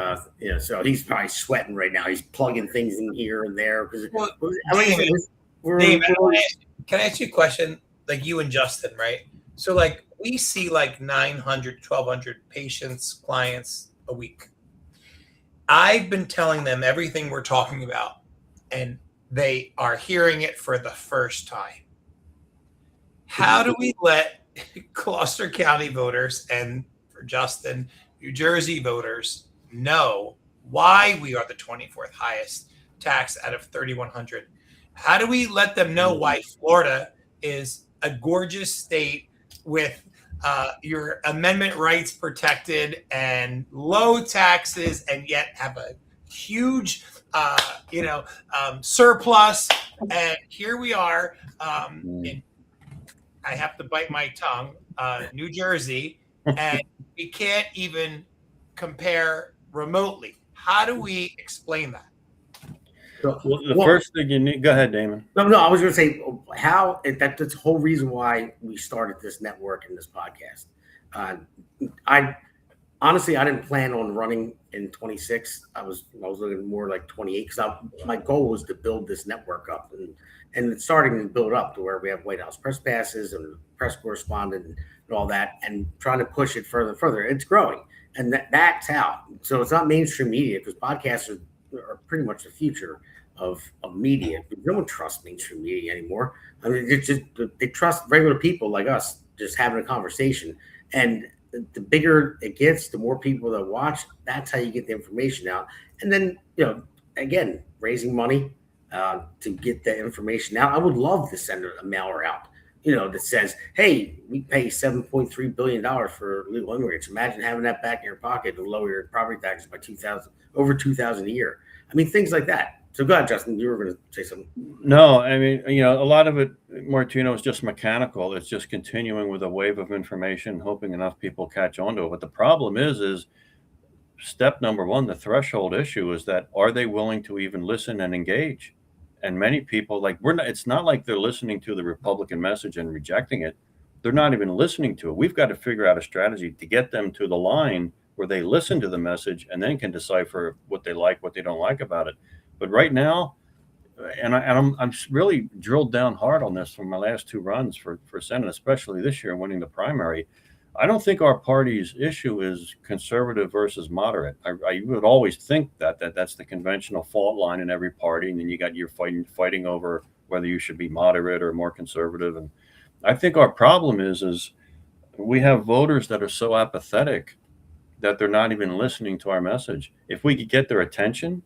Speaker 3: so he's probably sweating right now. He's plugging things in here and there because
Speaker 4: Damon, can I ask you a question? Like you and Justin, right? So like we see like 900, 1,200 patients, clients a week. I've been telling them everything we're talking about, and they are hearing it for the first time. How do we let Gloucester County voters and for Justin, New Jersey voters know why we are the 24th highest tax out of 3,100? How do we let them know why Florida is a gorgeous state with your amendment rights protected and low taxes and yet have a huge surplus? And here we are in, I have to bite my tongue, New Jersey, and we can't even remotely. How do we explain that?
Speaker 8: First thing you need, go ahead, Damon.
Speaker 3: No, I was going to say that's the whole reason why we started this network and this podcast. I didn't plan on running in 26. I was looking more like 28 because my goal was to build this network up and it's starting to build up to where we have White House press passes and press correspondent and all that, and trying to push it further and further. It's growing. And that's how. So it's not mainstream media because podcasts are pretty much the future of media. No one trusts mainstream media anymore. I mean, they trust regular people like us just having a conversation. And the bigger it gets, the more people that watch. That's how you get the information out. And then, again, raising money to get that information out. I would love to send a mailer out, that says, hey, we pay $7.3 billion for illegal immigrants. Imagine having that back in your pocket to lower your property taxes by over $2,000 a year. I mean, things like that. So go ahead, Justin, you were going to say something.
Speaker 8: No, I mean, a lot of it, Martino, is just mechanical. It's just continuing with a wave of information, hoping enough people catch on to it. But the problem is step number one, the threshold issue is that are they willing to even listen and engage? And many people, it's not like they're listening to the Republican message and rejecting it. They're not even listening to it. We've got to figure out a strategy to get them to the line where they listen to the message and then can decipher what they like, what they don't like about it. But right now, and I'm really drilled down hard on this from my last two runs for Senate, especially this year winning the primary. I don't think our party's issue is conservative versus moderate. I would always think that's the conventional fault line in every party, and then you got your fighting over whether you should be moderate or more conservative. And I think our problem is we have voters that are so apathetic that they're not even listening to our message. If we could get their attention,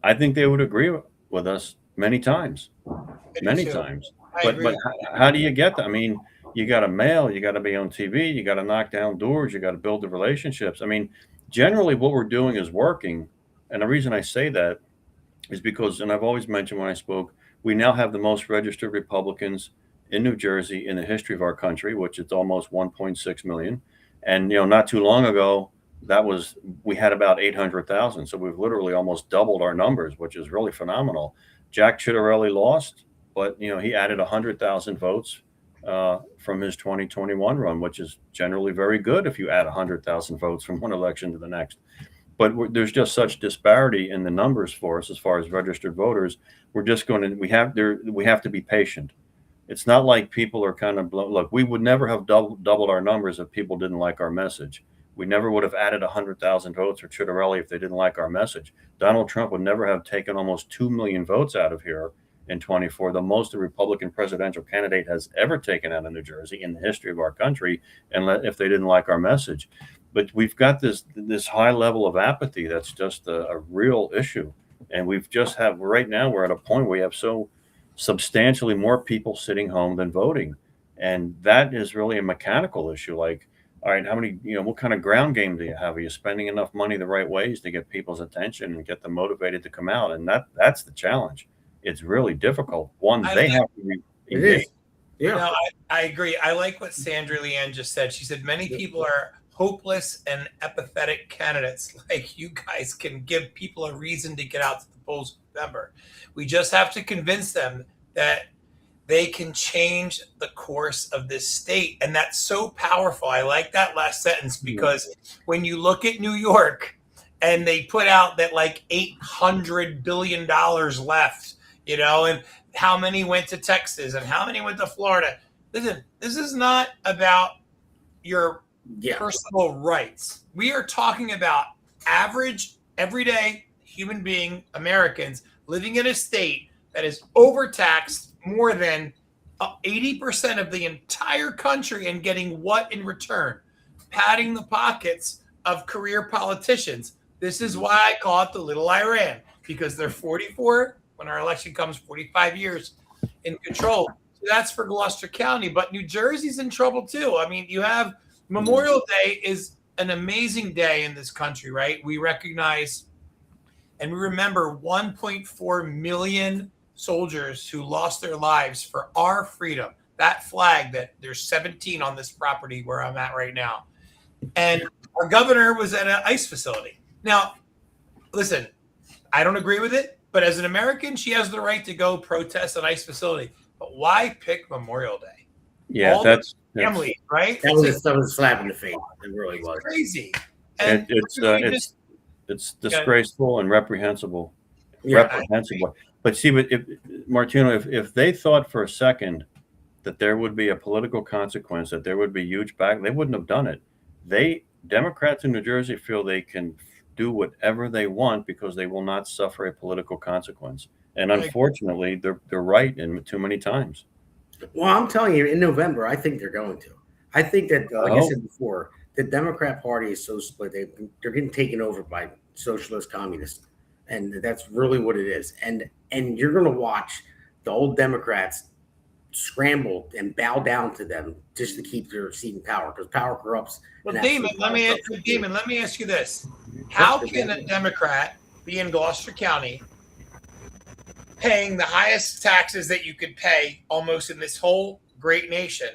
Speaker 8: I think they would agree with us many times. But how do you get that? I mean, you got to mail, you got to be on TV, you got to knock down doors, you got to build the relationships. I mean, generally what we're doing is working. And the reason I say that is because, and I've always mentioned when I spoke, we now have the most registered Republicans in New Jersey in the history of our country, which is almost 1.6 million. And, not too long ago, we had about 800,000. So we've literally almost doubled our numbers, which is really phenomenal. Jack Ciattarelli lost, but, he added 100,000 votes from his 2021 run, which is generally very good if you add 100,000 votes from one election to the next. But there's just such disparity in the numbers for us as far as registered voters. We're just we have to be patient. It's not like people are kind of look. We would never have doubled our numbers if people didn't like our message. We never would have added 100,000 votes for Ciattarelli if they didn't like our message. Donald Trump would never have taken almost 2 million votes out of here in 24, the most a Republican presidential candidate has ever taken out of New Jersey in the history of our country, and if they didn't like our message. But we've got this high level of apathy that's just a real issue. And right now we're at a point where we have so substantially more people sitting home than voting. And that is really a mechanical issue. Like, all right, how many, what kind of ground game do you have? Are you spending enough money the right ways to get people's attention and get them motivated to come out? And that's the challenge. It's really difficult. They have to be engaged.
Speaker 3: Yeah.
Speaker 4: No, I agree. I like what Sandra Leanne just said. She said many people are hopeless and apathetic candidates like you guys can give people a reason to get out to the polls in November. We just have to convince them that they can change the course of this state. And that's so powerful. I like that last sentence because when you look at New York and they put out that like $800 billion left, and how many went to Texas and how many went to Florida. Listen, this is not about your personal rights. We are talking about average, everyday human being Americans living in a state that is overtaxed more than 80% of the entire country and getting what in return? Padding the pockets of career politicians. This is why I call it the little Iran, because they're 44, when our election comes, 45 years in control. So that's for Gloucester County, but New Jersey's in trouble too. I mean, you have Memorial Day is an amazing day in this country, right? We recognize and we remember 1.4 million soldiers who lost their lives for our freedom. That flag that there's 17 on this property where I'm at right now. And our governor was at an ICE facility. Now, listen, I don't agree with it, but as an American, she has the right to go protest an ICE facility. But why pick Memorial Day?
Speaker 8: Yeah, that's
Speaker 4: family, right?
Speaker 3: That was a slap in the face. It really was
Speaker 4: crazy.
Speaker 8: And it's disgraceful and reprehensible. Reprehensible. But see, Martino, if they thought for a second that there would be a political consequence, that there would be huge back, they wouldn't have done it. Democrats in New Jersey feel they can do whatever they want because they will not suffer a political consequence. And unfortunately, they're right in too many times.
Speaker 3: Well, I'm telling you, in November, I think they're going to. I think that, like I said before, the Democrat Party is so split. They're getting taken over by socialist communists. And that's really what it is. And you're going to watch the old Democrats scramble and bow down to them just to keep their seat in power, because power corrupts.
Speaker 4: Well, Damon, let me ask you this. How can a Democrat be in Gloucester County paying the highest taxes that you could pay almost in this whole great nation,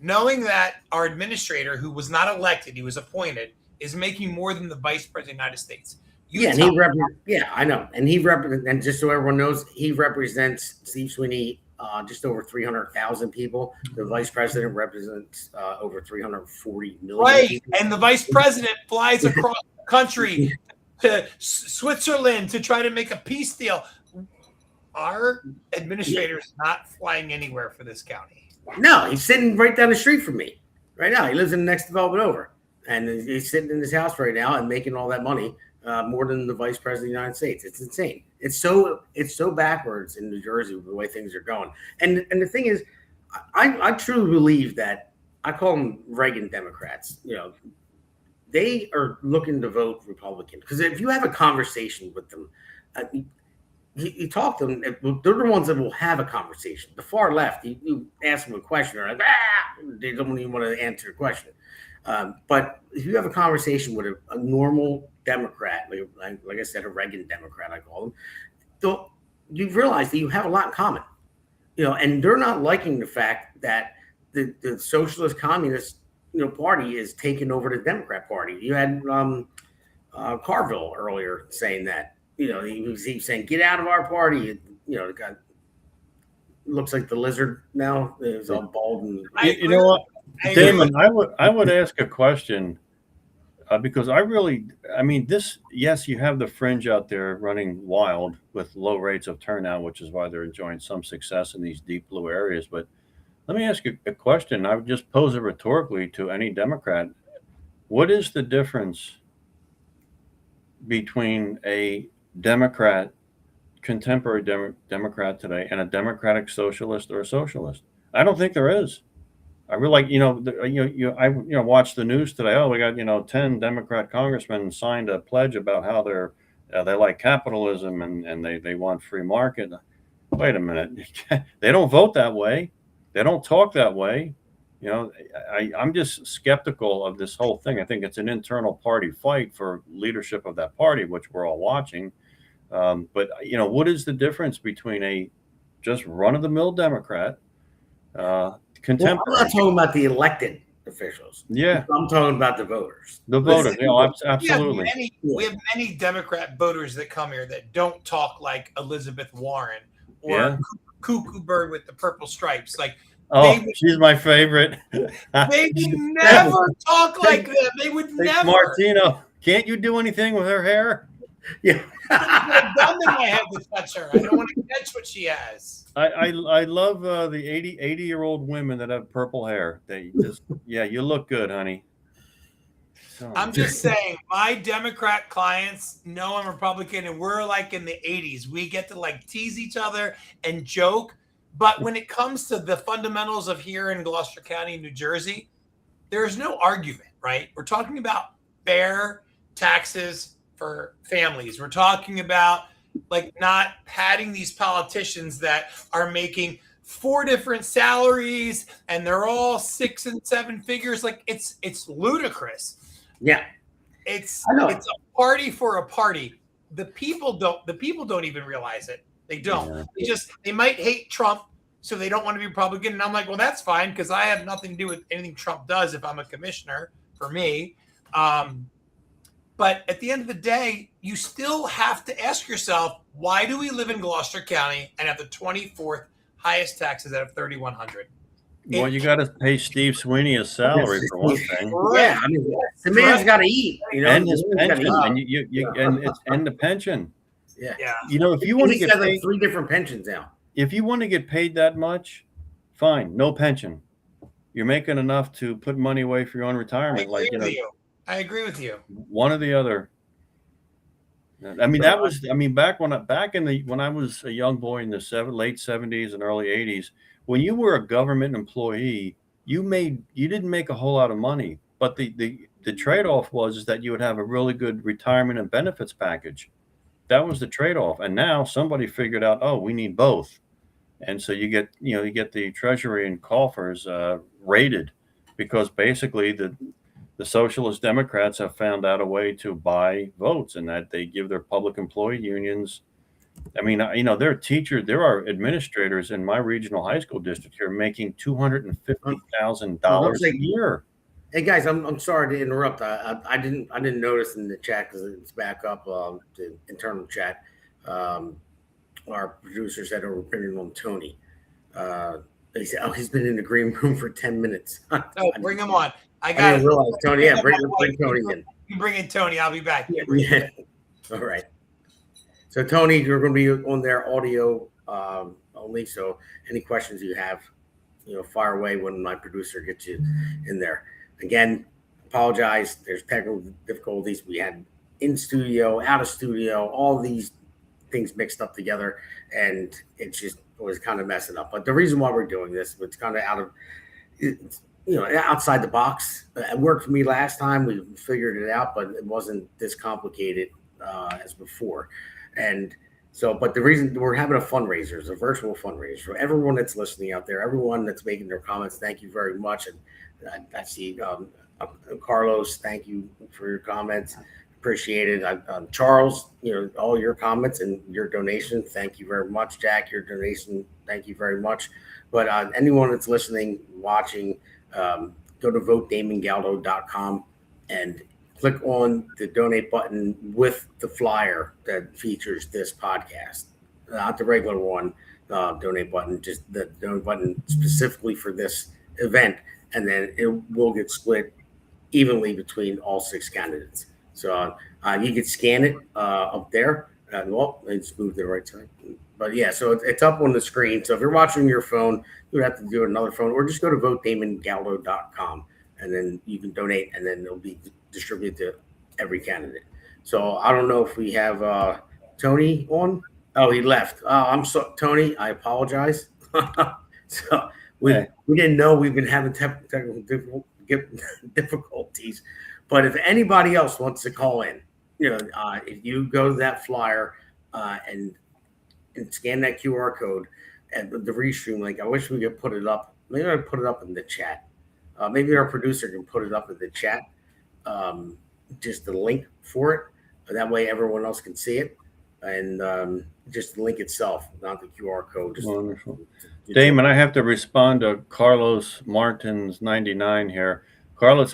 Speaker 4: knowing that our administrator, who was not elected, he was appointed, is making more than the vice president of the United States?
Speaker 3: I know. And and just so everyone knows, he represents Steve Sweeney, just over 300,000 people. The vice president represents over 340 million.
Speaker 4: Right.
Speaker 3: People.
Speaker 4: And the vice president flies across the country to Switzerland to try to make a peace deal. Our administrator is not flying anywhere for this county.
Speaker 3: No, he's sitting right down the street from me right now. He lives in the next development over. And he's sitting in his house right now and making all that money. More than the vice president of the United States. It's insane. It's so backwards in New Jersey with the way things are going. And the thing is, I truly believe that, I call them Reagan Democrats. They are looking to vote Republican, because if you have a conversation with them, you talk to them, they're the ones that will have a conversation. The far left, you ask them a question, they're like, they don't even want to answer your question. But if you have a conversation with a normal Democrat, like I said, a Reagan Democrat, I call them, you've realized that you have a lot in common, and they're not liking the fact that the socialist communist, party is taking over the Democrat Party. You had Carville earlier saying that, he was saying, get out of our party. The guy looks like the lizard now. He's all bald. And
Speaker 8: you know what, Damon, I would ask a question. Because yes, you have the fringe out there running wild with low rates of turnout, which is why they're enjoying some success in these deep blue areas. But let me ask you a question. I would just pose it rhetorically to any Democrat. What is the difference between a Democrat, contemporary Democrat today, and a Democratic socialist or a socialist? I don't think there is. I really like, I watched the news today. Oh, we got, 10 Democrat congressmen signed a pledge about how they like capitalism and they want free market. Wait a minute. They don't vote that way. They don't talk that way. I'm just skeptical of this whole thing. I think it's an internal party fight for leadership of that party, which we're all watching. But what is the difference between a just run-of-the-mill Democrat, contemporary?
Speaker 3: I'm not talking about the elected officials.
Speaker 8: Yeah,
Speaker 3: I'm talking about the voters.
Speaker 8: The voters, absolutely.
Speaker 4: We have many Democrat voters that come here that don't talk like Elizabeth Warren or Cuckoo Bird with the purple stripes. Like,
Speaker 8: she's my favorite.
Speaker 4: They would never talk like them. They would never.
Speaker 8: Martino, can't you do anything with her hair?
Speaker 3: Yeah.
Speaker 4: I got a gun in my head to touch her. I don't want to catch what she has.
Speaker 8: I love the 80-year-old women that have purple hair. They just, you look good, honey. So.
Speaker 4: I'm just saying, my Democrat clients know I'm Republican, and we're like in the 80s. We get to like tease each other and joke. But when it comes to the fundamentals of here in Gloucester County, New Jersey, there's no argument, right? We're talking about fair taxes for families. We're talking about like not padding these politicians that are making 4 different salaries and they're all 6 and 7 figures. Like it's ludicrous.
Speaker 3: Yeah.
Speaker 4: It's a party for a party. The people don't even realize it. They don't. Yeah. They might hate Trump, so they don't want to be Republican. And I'm like, well, that's fine, because I have nothing to do with anything Trump does if I'm a commissioner, for me. But at the end of the day, you still have to ask yourself, why do we live in Gloucester County and have the 24th highest taxes out of 3,100?
Speaker 8: Well, you got to pay Steve Sweeney a salary for one thing.
Speaker 3: Yeah, I mean, the man's got to eat,
Speaker 8: and his pension, and the pension.
Speaker 3: Yeah.
Speaker 8: If you want to get paid,
Speaker 3: 3 different pensions now.
Speaker 8: If you want to get paid that much, fine, no pension. You're making enough to put money away for your own retirement.
Speaker 4: I agree with you.
Speaker 8: One or the other. I mean, back when I was a young boy in the late 70s and early 80s, when you were a government employee, you didn't make a whole lot of money, but the trade-off was that you would have a really good retirement and benefits package. That was the trade-off. And now somebody figured out, we need both. And so you get the Treasury and coffers raided, because basically the Socialist Democrats have found out a way to buy votes, and that they give their public employee unions. I mean, there are administrators in my regional high school district here making $250,000 a year.
Speaker 3: Hey guys, I'm sorry to interrupt. I didn't notice in the chat, because it's back up, the internal chat. Our producer said our opinion on Tony. They said, he's been in the green room for 10 minutes.
Speaker 4: Bring him on. I
Speaker 3: didn't realize Tony. Yeah, bring Tony in.
Speaker 4: You bring in Tony. I'll be back.
Speaker 3: Yeah. All right. So Tony, you're going to be on their audio only. So any questions you have, fire away when my producer gets you in there. Again, apologize. There's technical difficulties. We had in studio, out of studio, all these things mixed up together, and it was kind of messing up. But the reason why we're doing this, it's kind of outside the box. It worked for me last time. We figured it out, but it wasn't this complicated as before. And so, but the reason we're having a fundraiser is a virtual fundraiser for everyone that's listening out there, everyone that's making their comments. Thank you very much. And I see Carlos, thank you for your comments. appreciate it. Charles, all your comments and your donation, thank you very much. Jack, your donation, thank you very much. But anyone that's listening, watching, go to votedamongaldo.com and click on the donate button with the flyer that features this podcast, not the regular one, donate button, just the donate button specifically for this event. And then it will get split evenly between all 6 candidates. So you can scan it up there. It's moved to the right side. But yeah, so it's up on the screen. So if you're watching your phone, you would have to do another phone, or just go to votedamongaldo.com, and then you can donate, and then it'll be distributed to every candidate. So I don't know if we have Tony on. Oh, he left. I'm so Tony. I apologize. So we didn't know we've been having technical difficulties. But if anybody else wants to call in, if you go to that flyer and scan that QR code and the restream link, I wish we could put it up. Maybe I put it up in the chat. Maybe our producer can put it up in the chat, just the link for it. That way everyone else can see it. And just the link itself, not the QR code. Just
Speaker 8: wonderful. Damon, I have to respond to Carlos Martins 99 here. Carlos,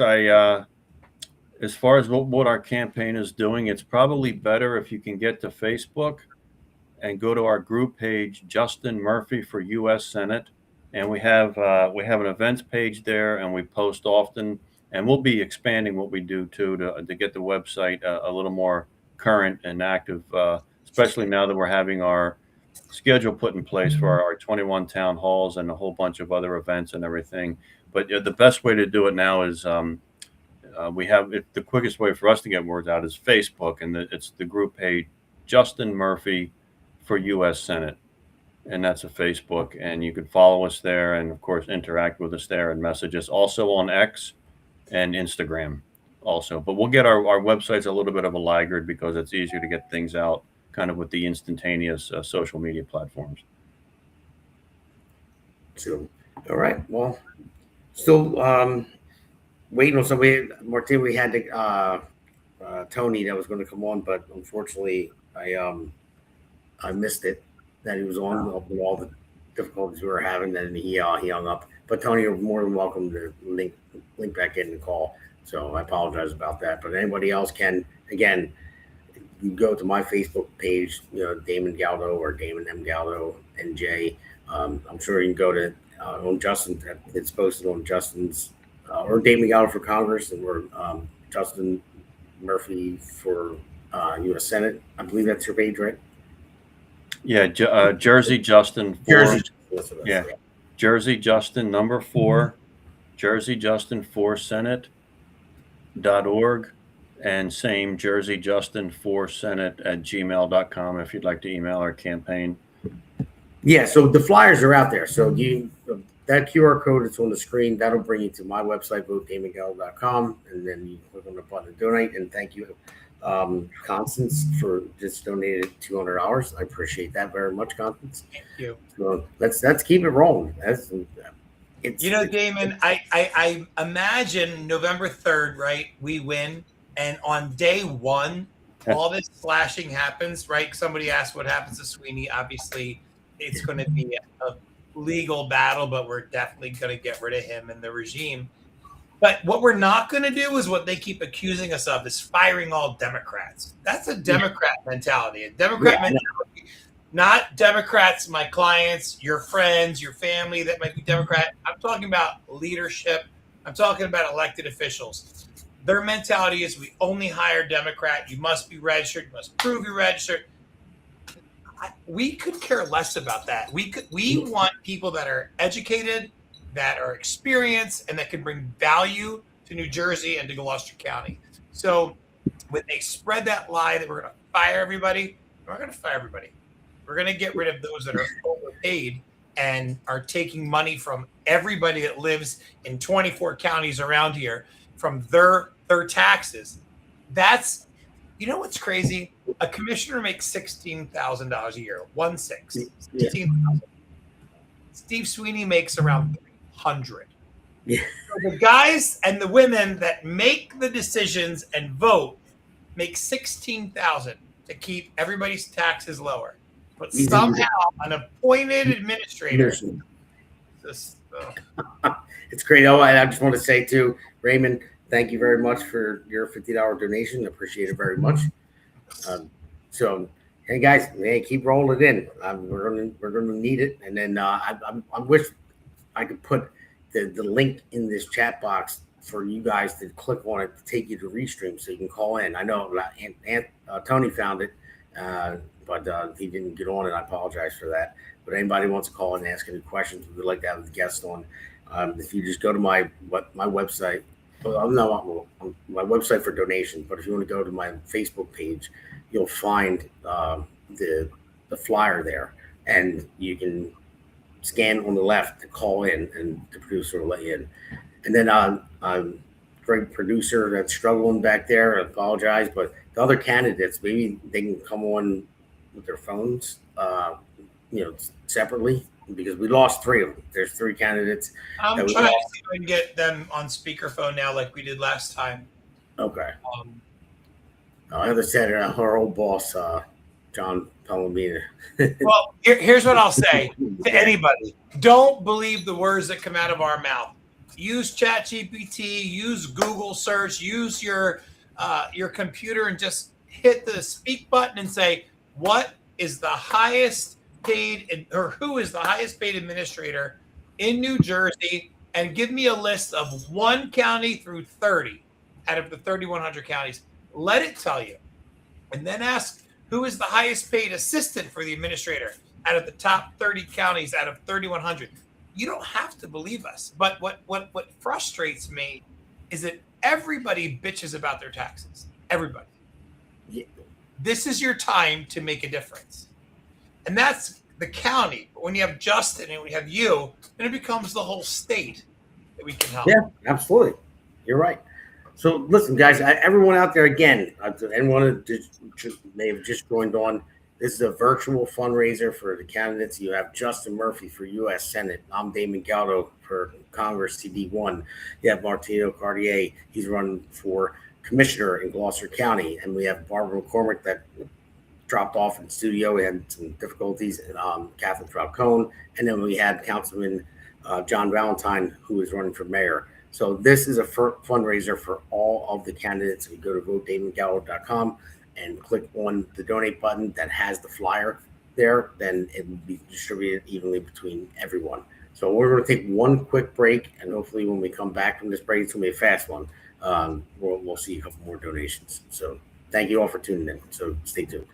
Speaker 8: as far as what our campaign is doing, it's probably better if you can get to Facebook and go to our group page, Justin Murphy for U.S. Senate, and we have an events page there, and we post often, and we'll be expanding what we do too to get the website a little more current and active, especially now that we're having our schedule put in place for our 21 town halls and a whole bunch of other events and everything. But the best way to do it now is the quickest way for us to get words out is Facebook, and it's the group page Justin Murphy for U.S. Senate, and that's a Facebook, and you can follow us there, and of course interact with us there and message us also on X and Instagram also. But we'll get our websites a little bit of a laggard because it's easier to get things out kind of with the instantaneous social media platforms.
Speaker 3: So, all right, well, still waiting on somebody. Martin, we had Tony that was going to come on, but unfortunately I missed it, that he was on with all the difficulties we were having. Then he hung up. But Tony, you're more than welcome to link back in and call. So I apologize about that. But anybody else can, again, you go to my Facebook page, Damon Galdo or Damon M. Galdo NJ. I'm sure you can go to on Justin. It's posted on Justin's or Damon Galdo for Congress, and we're Justin Murphy for U.S. Senate. I believe that's your page, right?
Speaker 8: Yeah, Jersey Justin. Jersey Justin number 4, Jersey Justin for Senate.org, and same Jersey Justin for Senate at gmail.com if you'd like to email our campaign.
Speaker 3: Yeah, so the flyers are out there. So that QR code that's on the screen, that'll bring you to my website, votedamongaldo.com, and then you click on the button to donate. And thank you, Constance, for just donated $200. I appreciate that very much, Constance.
Speaker 4: Thank you.
Speaker 3: So let's keep it rolling.
Speaker 4: Damon, I imagine November 3rd, right? We win, and on day 1, all this slashing happens, right? Somebody asked what happens to Sweeney. Obviously, it's going to be a legal battle, but we're definitely going to get rid of him and the regime. But what we're not going to do is what they keep accusing us of, is firing all Democrats. That's a Democrat mentality. A Democrat mentality, not Democrats, my clients, your friends, your family that might be Democrat. I'm talking about leadership. I'm talking about elected officials. Their mentality is we only hire Democrat. You must be registered. You must prove you're registered. We could care less about that. We want people that are educated, that are experienced, and that can bring value to New Jersey and to Gloucester County. So when they spread that lie that we're going to fire everybody, we're not going to fire everybody. We're going to get rid of those that are overpaid and are taking money from everybody that lives in 24 counties around here from their taxes. That's, what's crazy? A commissioner makes $16,000 a year, 16,000. Steve Sweeney makes around 300. Yeah. So the guys and the women that make the decisions and vote make $16,000 to keep everybody's taxes lower, but
Speaker 3: Easy.
Speaker 4: somehow an appointed administrator.
Speaker 3: It's great. Oh, I just want to say too, Raymond, thank you very much for your $50 donation. I appreciate it very much. So, hey guys, keep rolling it in. We're gonna need it. And then I wish I could put the link in this chat box for you guys to click on it to take you to Restream so you can call in. I know Tony found it, but he didn't get on it. I apologize for that. But anybody wants to call in and ask any questions, we would like to have the guest on. If you just go to my website, well, no, my website for donation, but if you want to go to my Facebook page, you'll find the flyer there, and you can scan on the left to call in, and the producer will let you in. And then great producer that's struggling back there. I apologize, but the other candidates, maybe they can come on with their phones, separately, because we lost 3 of them. There's 3 candidates.
Speaker 4: I'm trying to see if I can get them on speakerphone now, like we did last time.
Speaker 3: Okay. I understand our old boss, John Palomino.
Speaker 4: Well, here's what I'll say to anybody: don't believe the words that come out of our mouth. Use ChatGPT, use Google search, use your computer, and just hit the speak button and say, what is the highest paid, or who is the highest paid administrator in New Jersey, and give me a list of 1 county through 30 out of the 3,100 counties. Let it tell you. And then ask, who is the highest paid assistant for the administrator out of the top 30 counties out of 3,100? You don't have to believe us. But what frustrates me is that everybody bitches about their taxes. Everybody. Yeah. This is your time to make a difference. And that's the county. But when you have Justin and we have you, then it becomes the whole state that we can help.
Speaker 3: Yeah, absolutely. You're right. So listen, guys, everyone out there, again, anyone that may have just joined on, this is a virtual fundraiser for the candidates. You have Justin Murphy for U.S. Senate. I'm Damon Galdo for Congress, CD1. You have Martino Cartier. He's running for commissioner in Gloucester County. And we have Barbara McCormick that dropped off in the studio. We had some difficulties. Catherine Falcone. And then we had Councilman John Valentine, who is running for mayor. So this is a fundraiser for all of the candidates. If you go to votedamongallo.com and click on the donate button that has the flyer there, then it will be distributed evenly between everyone. So we're going to take one quick break, and hopefully when we come back from this break, it's going to be a fast one. We'll see a couple more donations. So thank you all for tuning in. So stay tuned.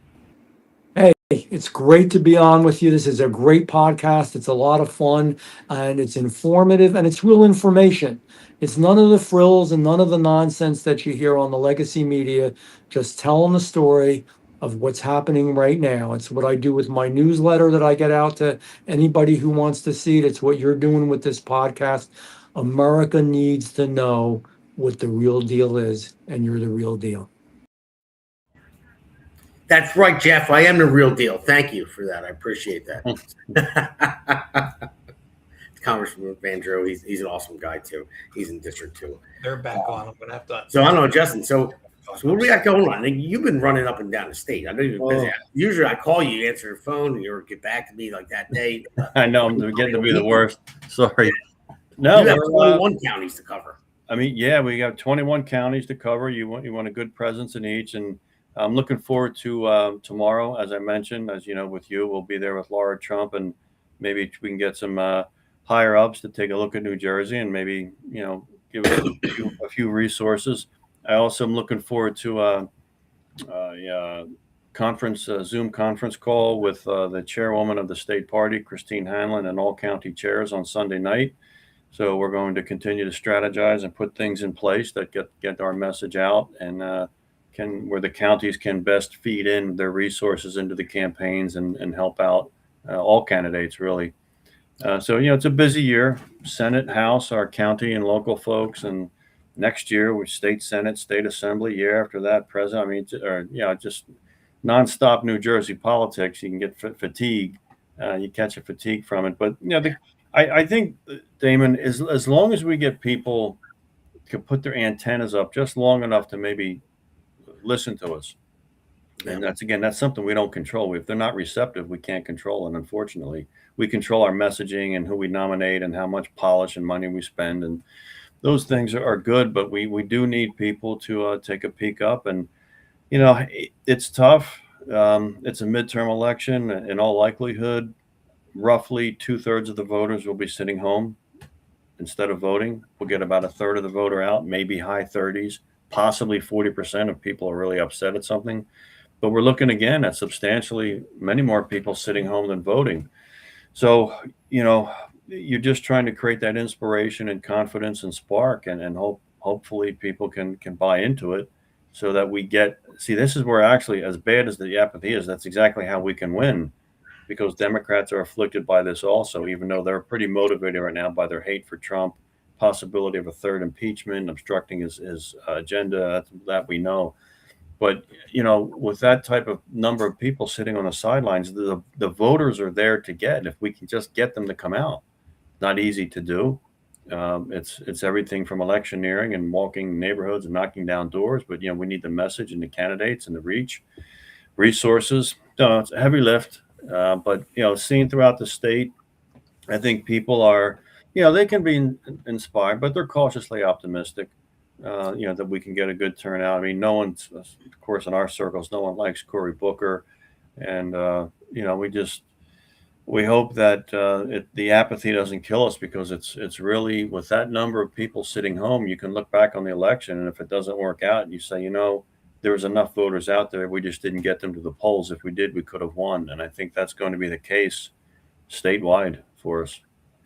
Speaker 10: Hey, it's great to be on with you. This is a great podcast. It's a lot of fun, and it's informative, and it's real information. It's none of the frills and none of the nonsense that you hear on the legacy media, just telling the story of what's happening right now. It's what I do with my newsletter that I get out to anybody who wants to see it. It's what you're doing with this podcast. America needs to know what the real deal is, and you're the real deal.
Speaker 3: That's right, Jeff. I am the real deal. Thank you for that. I appreciate that. Congressman Vandro, he's an awesome guy too. He's in District 2.
Speaker 4: They're back on. I'm gonna have to.
Speaker 3: So I don't know, Justin. So what do we got going on? You've been running up and down the state. I know you've been busy. Usually I call you, answer your phone, and you get back to me like that day.
Speaker 8: I know I'm getting to be the worst. Sorry. No,
Speaker 3: you have 21 counties to cover.
Speaker 8: I mean, yeah, we got 21 counties to cover. You want a good presence in each, and I'm looking forward to tomorrow. As I mentioned, as you know, with you, we'll be there with Laura Trump, and maybe we can get some higher ups to take a look at New Jersey and maybe give us a few resources. I also am looking forward to a Zoom conference call with the chairwoman of the state party, Christine Hanlon, and all county chairs on Sunday night. So we're going to continue to strategize and put things in place that get our message out, and where the counties can best feed in their resources into the campaigns and help out all candidates, really. So it's a busy year. Senate, House, our county and local folks, and next year with state Senate, state Assembly. Year after that, President. I mean, just nonstop New Jersey politics. You can get fatigue. You catch a fatigue from it. But I think, Damon, as long as we get people to put their antennas up just long enough to maybe listen to us.
Speaker 3: Yeah.
Speaker 8: And that's something we don't control. If they're not receptive, we can't control. And unfortunately, we control our messaging and who we nominate and how much polish and money we spend. And those things are good, but we do need people to take a peek up. And, it's tough. It's a midterm election. In all likelihood, roughly 2/3 of the voters will be sitting home instead of voting. We'll get about a third of the voter out, maybe high 30s, possibly 40% of people are really upset at something. But we're looking again at substantially many more people sitting home than voting. So, you're just trying to create that inspiration and confidence and spark, and hopefully people can buy into it, so that this is where, actually, as bad as the apathy is, that's exactly how we can win, because Democrats are afflicted by this also, even though they're pretty motivated right now by their hate for Trump, possibility of a third impeachment, obstructing his agenda, that we know. But, with that type of number of people sitting on the sidelines, the voters are there to get, if we can just get them to come out. Not easy to do. It's everything from electioneering and walking neighborhoods and knocking down doors. But, we need the message and the candidates and the reach, resources. So it's a heavy lift. But, seen throughout the state, I think people are, they can be inspired, but they're cautiously optimistic. That we can get a good turnout. I mean, no one's, of course, in our circles, no one likes Cory Booker. And, we hope that the apathy doesn't kill us, because it's really, with that number of people sitting home, you can look back on the election. And if it doesn't work out, you say, there was enough voters out there. We just didn't get them to the polls. If we did, we could have won. And I think that's going to be the case statewide for us.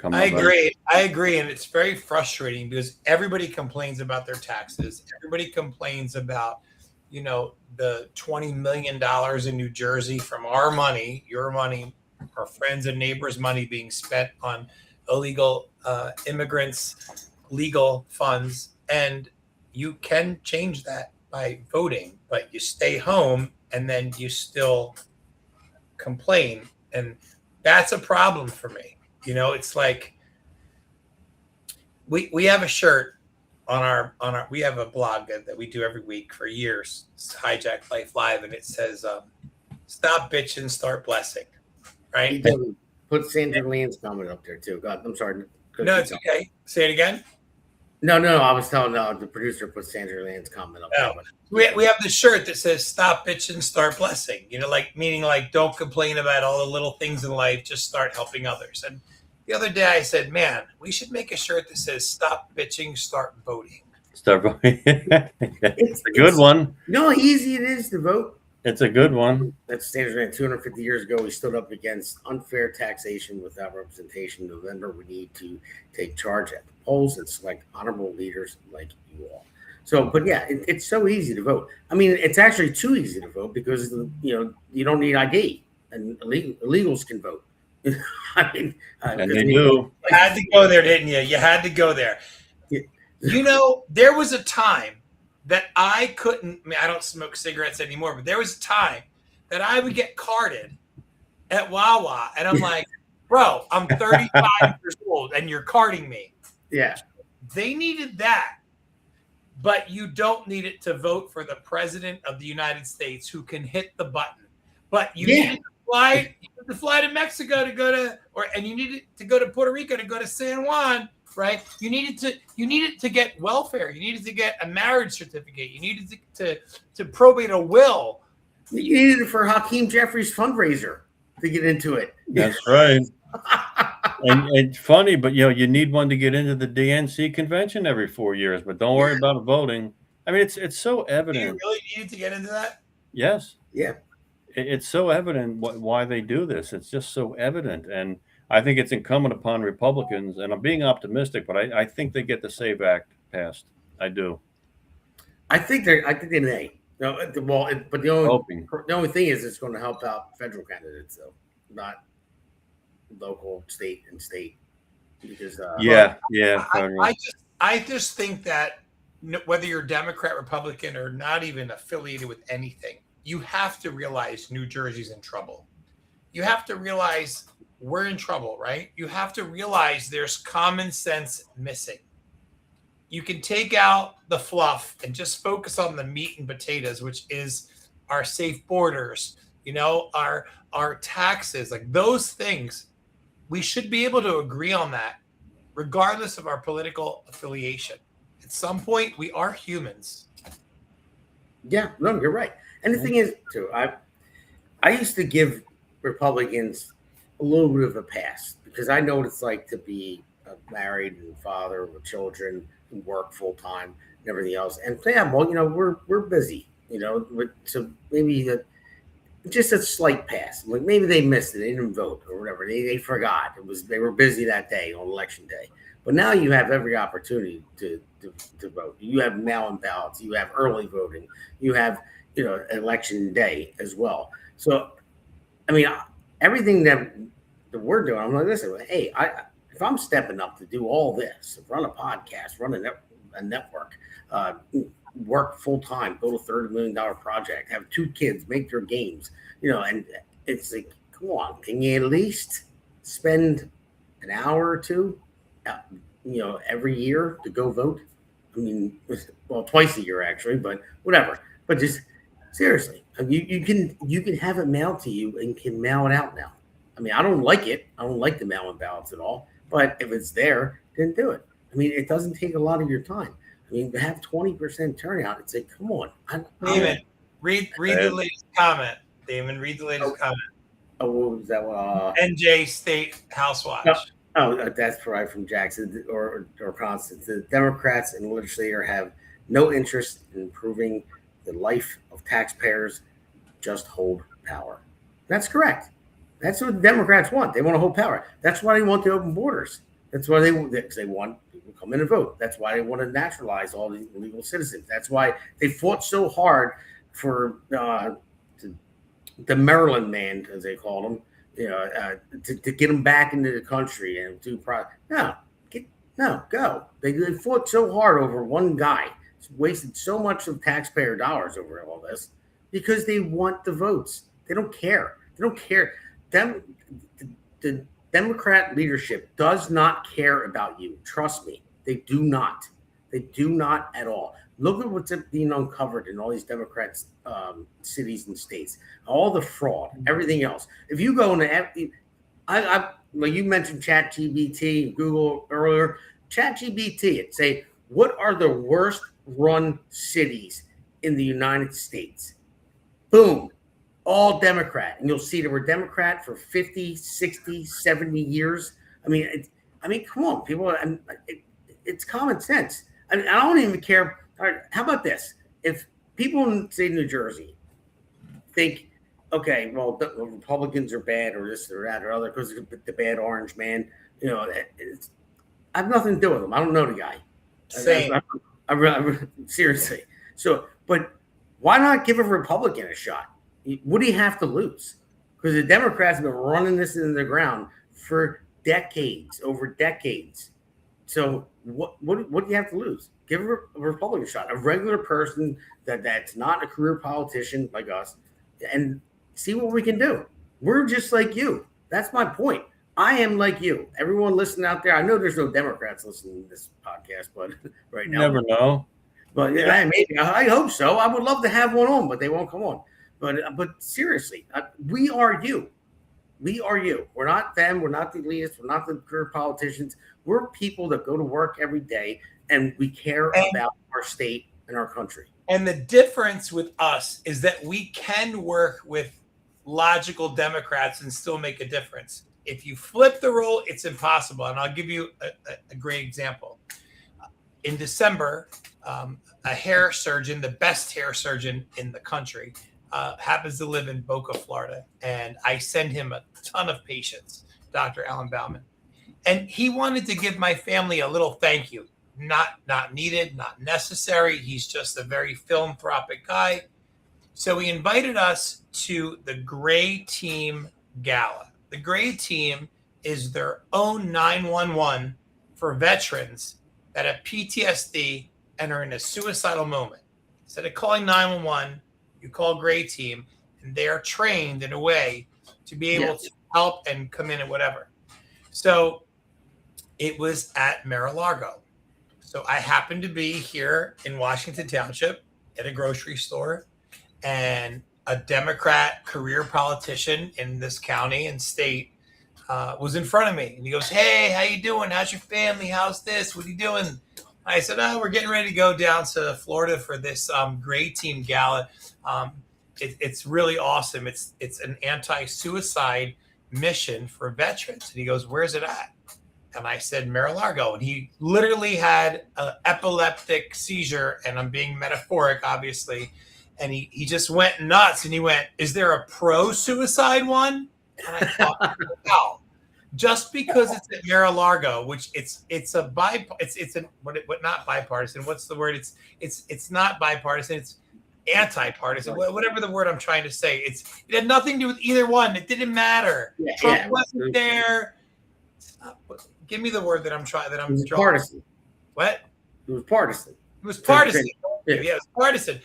Speaker 4: I agree. And it's very frustrating, because everybody complains about their taxes. Everybody complains about, the $20 million in New Jersey from our money, your money, our friends and neighbors' money being spent on illegal immigrants, legal funds. And you can change that by voting, but you stay home and then you still complain. And that's a problem for me. It's like we have a shirt on our we have a blog that we do every week for years. It's Hijack Life Live, and it says, "Stop bitching, start blessing." Right?
Speaker 3: He does put Sandra Land's comment up there too. God, I'm sorry.
Speaker 4: No, it's okay. Say it again.
Speaker 3: No. I was telling the producer put Sandra Land's comment up there.
Speaker 4: We have the shirt that says "Stop bitching, start blessing." Meaning don't complain about all the little things in life. Just start helping others. And the other day I said, man, we should make a shirt that says "Stop bitching, start voting."
Speaker 8: Start voting. It's a good one.
Speaker 3: You know how easy it is to vote?
Speaker 8: It's a good one.
Speaker 3: That's Sanders Land. 250 years ago, we stood up against unfair taxation without representation. In November, we need to take charge at the polls and select honorable leaders like you all. So, but yeah, it's so easy to vote. I mean, it's actually too easy to vote, because, you don't need ID, and illegals can vote. I mean,
Speaker 8: and they do.
Speaker 4: You had to go there, didn't you? You had to go there.
Speaker 3: Yeah.
Speaker 4: There was a time that I couldn't. I mean, I don't smoke cigarettes anymore, but there was a time that I would get carded at Wawa, and I'm like, bro, I'm 35 years old, and you're carding me.
Speaker 3: Yeah.
Speaker 4: They needed that, but you don't need it to vote for the president of the United States, who can hit the button. But you needed to fly to Mexico to go to, and you needed to go to Puerto Rico to go to San Juan, right? You needed to get welfare. You needed to get a marriage certificate. You needed to probate a will.
Speaker 3: You needed it for Hakeem Jeffries' fundraiser to get into it.
Speaker 8: That's right. And it's funny, but you need one to get into the DNC convention every 4 years. But don't worry about voting. I mean, it's so evident.
Speaker 4: Do you really need to get into that?
Speaker 8: Yes.
Speaker 3: Yeah.
Speaker 8: It's so evident why they do this. It's just so evident. And I think it's incumbent upon Republicans, and I'm being optimistic, but I think they get the SAVE Act passed. I do.
Speaker 3: I think they may. No, but the only thing is, it's going to help out federal candidates, though, not local, state, because
Speaker 4: I just think that whether you're Democrat, Republican, or not even affiliated with anything, you have to realize New Jersey's in trouble. You have to realize we're in trouble, right? You have to realize there's common sense missing. you can take out the fluff and just focus on the meat and potatoes, which is our safe borders, our taxes, like those things. We should be able to agree on that, regardless of our political affiliation. At some point, we are humans.
Speaker 3: Yeah, no, you're right. And the thing is, too, I used to give Republicans a little bit of a pass because I know what it's like to be married and father with children and work full time and everything else. And yeah, well, we're busy, so maybe just a slight pass. Like maybe they missed it, they didn't vote or whatever. They forgot they were busy that day on election day. But now you have every opportunity to vote. You have mail-in ballots. You have early voting. You have election day as well. So, I mean, everything that we're doing, I'm like, listen, hey, if I'm stepping up to do all this, run a podcast, run a network, work full time, build a $30 million project, have 2 kids, make their games, and it's like, come on, can you at least spend an hour or two, every year to go vote? I mean, well, twice a year actually, but whatever. But just seriously, you can have it mailed to you and can mail it out now. I mean, I don't like it. I don't like the mail-in ballots at all. But if it's there, then do it. I mean, it doesn't take a lot of your time. I mean, to have 20% turnout, it's like, come on.
Speaker 4: Damon, read the latest comment. Damon, read the latest comment.
Speaker 3: Oh, what was that?
Speaker 4: NJ State House Watch.
Speaker 3: That's right from Jackson or Constance. The Democrats and the legislature have no interest in improving the life of taxpayers. Just hold power. That's correct. That's what the Democrats want. They want to hold power. That's why they want the open borders. That's why they want people to come in and vote. That's why they want to naturalize all these illegal citizens. That's why they fought so hard for the Maryland man, as they called him, to get them back into the country and do go. They fought so hard over one guy, wasted so much of taxpayer dollars over all this because they want the votes. They don't care. They don't care. The Democrat leadership does not care about you. Trust me, they do not. They do not at all. Look at what's being uncovered in all these Democrats' cities and states. All the fraud, everything else. If you go into, like you mentioned ChatGPT, Google earlier, ChatGPT, it say, what are the worst run cities in the United States? Boom. All Democrat. And you'll see they were Democrat for 50, 60, 70 years. I mean, come on, people. It's common sense. I don't even care. All right, how about this? If people in, say, New Jersey think, okay, well, the Republicans are bad or this or that or other because the bad orange man, I have nothing to do with him. I don't know the guy.
Speaker 4: Same.
Speaker 3: I seriously. So, but why not give a Republican a shot? What do you have to lose? Because the Democrats have been running this into the ground for decades, over decades. So what do you have to lose? Give a Republican a shot, a regular person that's not a career politician like us, and see what we can do. We're just like you. That's my point. I am like you. Everyone listening out there, I know there's no Democrats listening to this podcast, but right now.
Speaker 8: Never know.
Speaker 3: But yeah, maybe. I hope so. I would love to have one on, but they won't come on. But seriously, we are you. We are you. We're not them. We're not the elitists. We're not the career politicians. We're people that go to work every day, and we care about our state and our country.
Speaker 4: And the difference with us is that we can work with logical Democrats and still make a difference. If you flip the role, it's impossible. And I'll give you a great example. In December, a hair surgeon, the best hair surgeon in the country, happens to live in Boca, Florida. And I send him a ton of patients, Dr. Alan Bauman. And he wanted to give my family a little thank you. Not needed, not necessary. He's just a very philanthropic guy. So he invited us to the Gray Team Gala. The Gray Team is their own 911 for veterans that have PTSD and are in a suicidal moment. Instead of calling 911, you call Gray Team, and they are trained in a way to be able to help and come in and whatever. So it was at Mar-a-Lago. So I happened to be here in Washington Township at a grocery store, and a Democrat career politician in this county and state was in front of me, and he goes, "Hey, how you doing? How's your family? How's this? What are you doing?" I said, "Oh, we're getting ready to go down to Florida for this Gray Team Gala. It's really awesome. It's an anti-suicide mission for veterans." And he goes, "Where's it at?" And I said, Mar-a-Lago. And he literally had an epileptic seizure, and I'm being metaphoric, obviously. And he just went nuts, and he went, "Is there a pro-suicide one?" And I thought, wow, just because it's at Mar-a-Lago, which it's not bipartisan. What's the word? It's not bipartisan. It's anti-partisan. Whatever the word I'm trying to say. It had nothing to do with either one. It didn't matter. Trump wasn't there. Give me the word that I'm trying. That I'm
Speaker 3: partisan.
Speaker 4: What?
Speaker 3: It was partisan.
Speaker 4: It was partisan. Yeah, it was partisan.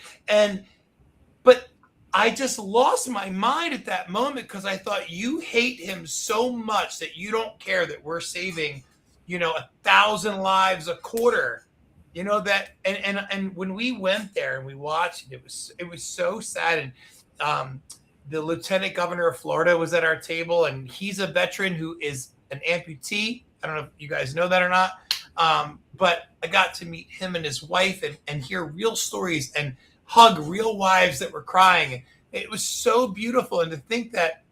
Speaker 4: But I just lost my mind at that moment, because I thought, you hate him so much that you don't care that we're saving, 1,000 lives a quarter. That, and when we went there and we watched, it was so sad. And the lieutenant governor of Florida was at our table, and he's a veteran who is an amputee. I don't know if you guys know that or not. But I got to meet him and his wife and hear real stories and hug real wives that were crying. It was so beautiful. And to think that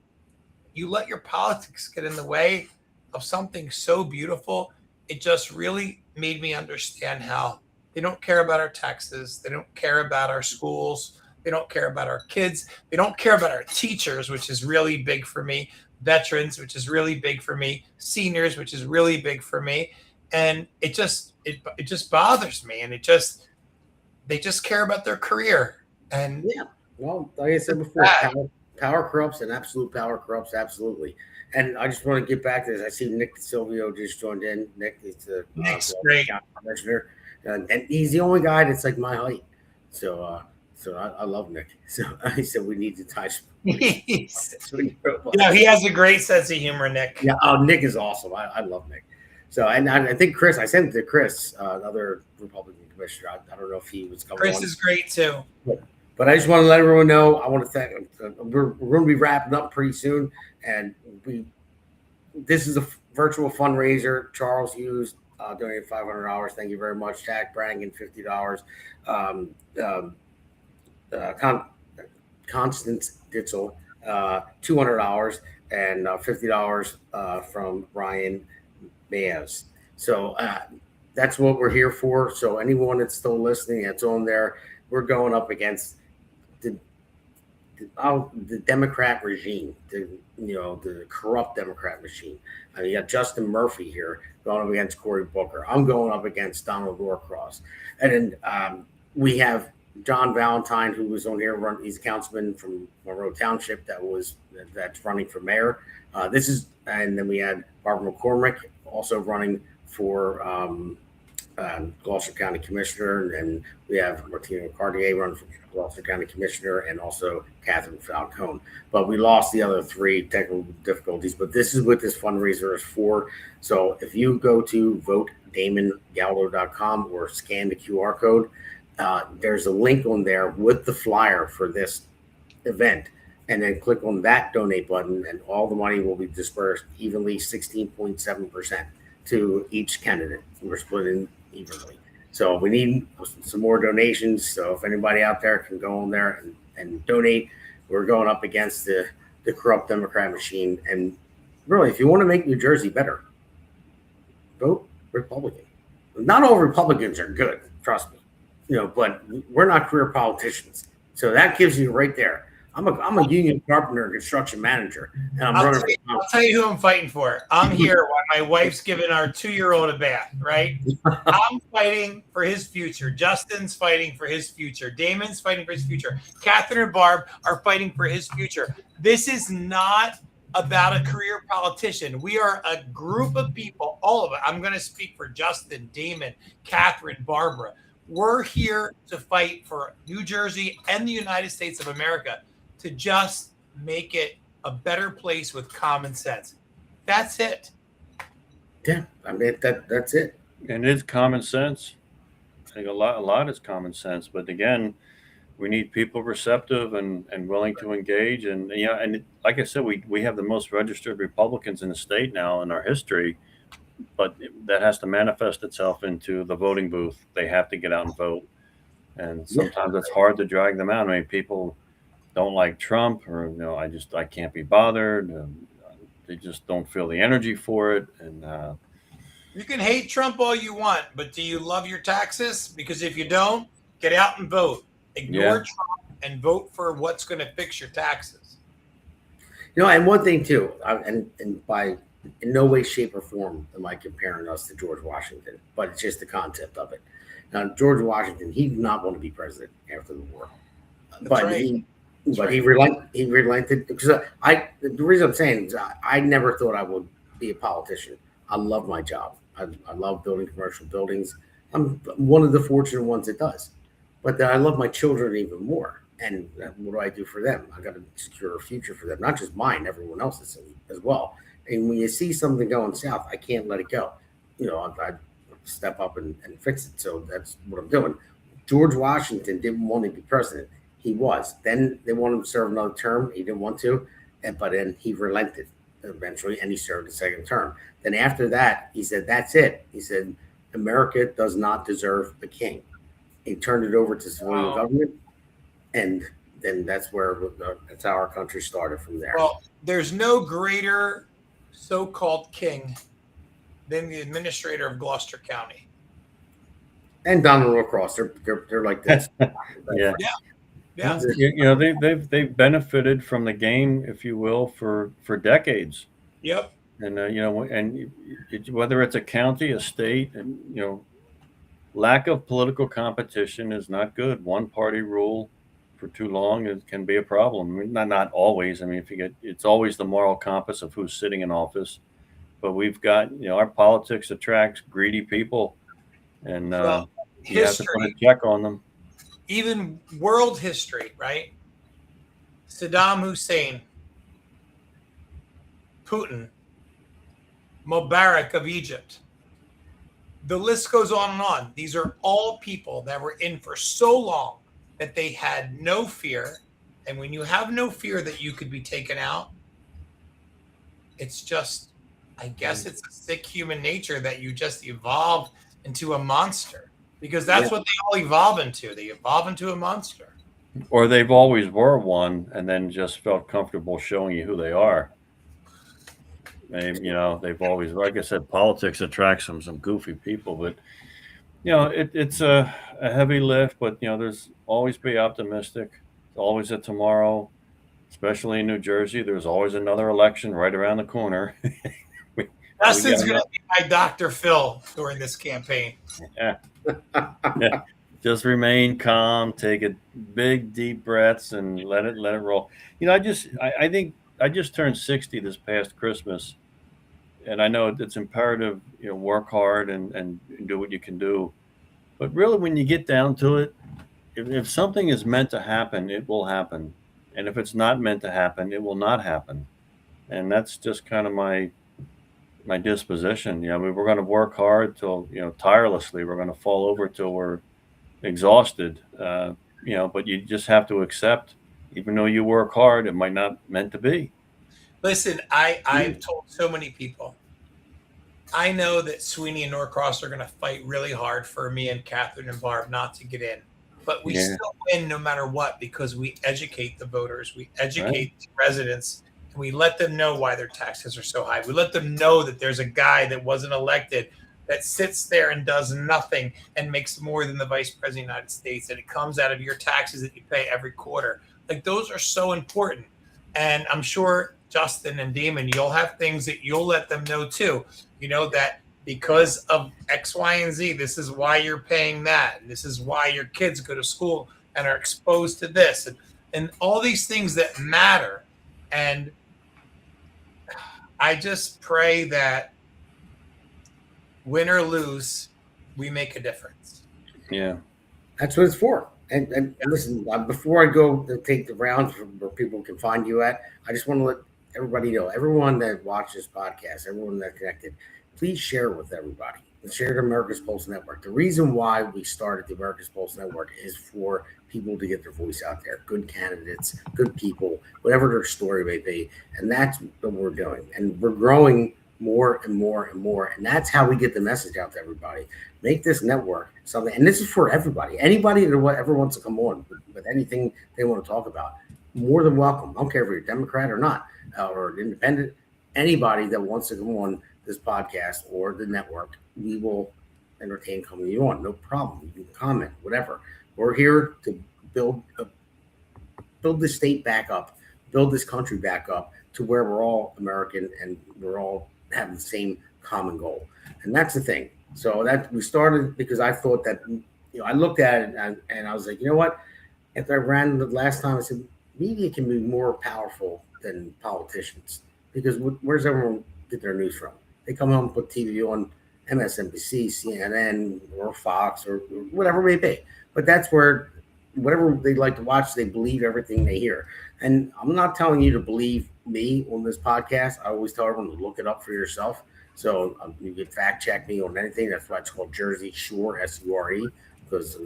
Speaker 4: you let your politics get in the way of something so beautiful, it just really made me understand how they don't care about our taxes. They don't care about our schools. They don't care about our kids. They don't care about our teachers, which is really big for me. Veterans, which is really big for me. Seniors, which is really big for me. And it just bothers me. And they just care about their career. And
Speaker 3: yeah, well, like I said before, power corrupts, and absolute power corrupts, absolutely. And I just want to get back to this. I see Nick Silvio just joined in. Nick is the
Speaker 4: great
Speaker 3: commissioner, and he's the only guy that's like my height. So I love Nick. So I said we need to touch.
Speaker 4: He has a great sense of humor, Nick.
Speaker 3: Yeah, Nick is awesome. I love Nick. So, and I think Chris, I sent it to Chris, another Republican commissioner. I don't know if he was coming.
Speaker 4: Chris is great too.
Speaker 3: But I just want to let everyone know. I want to thank. We're going to be wrapping up pretty soon, and this is a virtual fundraiser. Charles Hughes donated $500. Thank you very much. Jack Brangan $50. Constance Ditzel $200, and $50 from Ryan Mayes. So that's what we're here for. So anyone that's still listening, that's on there. We're going up against the Democrat regime, the corrupt Democrat regime. You got Justin Murphy here going up against Cory Booker. I'm going up against Donald Norcross. And then we have John Valentine, who was on here. He's a councilman from Monroe Township that's running for mayor. And then we had Barbara McCormick also running for Gloucester County Commissioner, and we have Martina Cartier running for Gloucester County Commissioner, and also Catherine Falcone. But we lost the other three technical difficulties. But this is what this fundraiser is for. So if you go to votedamongaldo.com or scan the QR code, there's a link on there with the flyer for this event, and then click on that donate button, and all the money will be dispersed evenly, 16.7% to each candidate. We're splitting evenly. So we need some more donations. So if anybody out there can go on there and donate, we're going up against the corrupt Democrat machine. And really, if you want to make New Jersey better, vote Republican. Not all Republicans are good, trust me. But we're not career politicians. So that gives you right there. I'm a union carpenter and construction manager, and I'll
Speaker 4: tell you who I'm fighting for. I'm here while my wife's giving our 2-year-old a bath, right? I'm fighting for his future. Justin's fighting for his future. Damon's fighting for his future. Catherine and Barb are fighting for his future. This is not about a career politician. We are a group of people, all of it. I'm going to speak for Justin, Damon, Catherine, Barbara. We're here to fight for New Jersey and the United States of America to just make it a better place with common sense. That's it.
Speaker 3: Yeah, I mean that's it.
Speaker 8: And it's common sense. think a lot is common sense. But again, we need people receptive and willing to engage. And like I said, we have the most registered Republicans in the state now in our history. But that has to manifest itself into the voting booth. They have to get out and vote. And sometimes it's hard to drag them out. I mean, people don't like Trump, or I can't be bothered. They just don't feel the energy for it. And
Speaker 4: you can hate Trump all you want, but do you love your taxes? Because if you don't, get out and vote. Ignore Trump and vote for what's going to fix your taxes.
Speaker 3: And one thing too, and by in no way, shape, or form am I comparing us to George Washington, but it's just the concept of it. Now, George Washington, he did not want to be president after the war, but he relented. Because the reason I'm saying is I never thought I would be a politician. I love my job. I love building commercial buildings. I'm one of the fortunate ones that does, but I love my children even more. And what do I do for them? I got to secure a future for them, not just mine, everyone else's as well. And when you see something going south, I can't let it go. I step up and fix it. So that's what I'm doing. George Washington didn't want to be president. He was. Then they wanted him to serve another term. He didn't want to. But then he relented eventually, and he served a second term. Then after that, he said, that's it. He said, America does not deserve a king. He turned it over to civilian government. And then that's how our country started from there.
Speaker 4: Well, there's no greater so-called king than the administrator of Gloucester County.
Speaker 3: And Donald Lacrosse, they're like this.
Speaker 4: Yeah.
Speaker 8: They've benefited from the game, if you will, for decades.
Speaker 4: Yep.
Speaker 8: And whether it's a county, a state, and lack of political competition is not good. One party rule for too long can be a problem. I mean, not always. I mean, it's always the moral compass of who's sitting in office. But we've got, our politics attracts greedy people, and you have to put a check on them.
Speaker 4: Even world history, right? Saddam Hussein, Putin, Mubarak of Egypt. The list goes on and on. These are all people that were in for so long that they had no fear. And when you have no fear that you could be taken out, it's just, I guess it's a sick human nature that you just evolve into a monster, because that's what they all evolve into. They evolve into a monster.
Speaker 8: Or they've always were one and then just felt comfortable showing you who they are. They've always, like I said, politics attracts some goofy people, but it's a heavy lift, but there's always be optimistic. There's always a tomorrow, especially in New Jersey. There's always another election right around the corner.
Speaker 4: Justin's going to be my Dr. Phil during this campaign.
Speaker 8: Yeah. Just remain calm, take a big deep breaths, and let it roll. I think I just turned 60 this past Christmas, and I know it's imperative, work hard and do what you can do. But really, when you get down to it, if something is meant to happen, it will happen. And if it's not meant to happen, it will not happen. And that's just kind of my disposition. We're going to work hard till, tirelessly. We're going to fall over till we're exhausted. But you just have to accept, even though you work hard, it might not meant to be.
Speaker 4: Listen, I've told so many people, I know that Sweeney and Norcross are going to fight really hard for me and Catherine and Barb not to get in. But we still win no matter what, because we educate the voters, we educate the residents, and we let them know why their taxes are so high. We let them know that there's a guy that wasn't elected that sits there and does nothing and makes more than the vice president of the United States, and it comes out of your taxes that you pay every quarter. Like, those are so important. And I'm sure Justin and Damon, you'll have things that you'll let them know too. That because of X, Y, and Z, this is why you're paying that. And this is why your kids go to school and are exposed to this. And all these things that matter. And I just pray that win or lose, we make a difference.
Speaker 8: Yeah.
Speaker 3: That's what it's for. And listen, before I go to take the rounds where people can find you at, I just want to let everybody know, everyone that watches this podcast, everyone that connected, please share with everybody. Share the America's Pulse Network. The reason why we started the America's Pulse Network is for people to get their voice out there. Good candidates, good people, whatever their story may be. And that's what we're doing. And we're growing more and more and more. And that's how we get the message out to everybody. Make this network something. And this is for everybody. Anybody that ever wants to come on with anything they want to talk about, more than welcome. I don't care if you're a Democrat or not, or independent. Anybody that wants to come on this podcast or the network, we will entertain coming you on. No problem. You can comment, whatever. We're here to build the state back up, build this country back up to where we're all American and we're all having the same common goal. And that's the thing. So that we started because I thought that, I looked at it and I was like, you know what? After I ran the last time, I said, media can be more powerful than politicians because where's everyone get their news from? They come home and put TV on MSNBC, CNN, or Fox, or whatever it may be. But that's where whatever they like to watch, they believe everything they hear. And I'm not telling you to believe me on this podcast. I always tell everyone to look it up for yourself. So you can fact check me on anything. That's why it's called Jersey Shore, SURE, because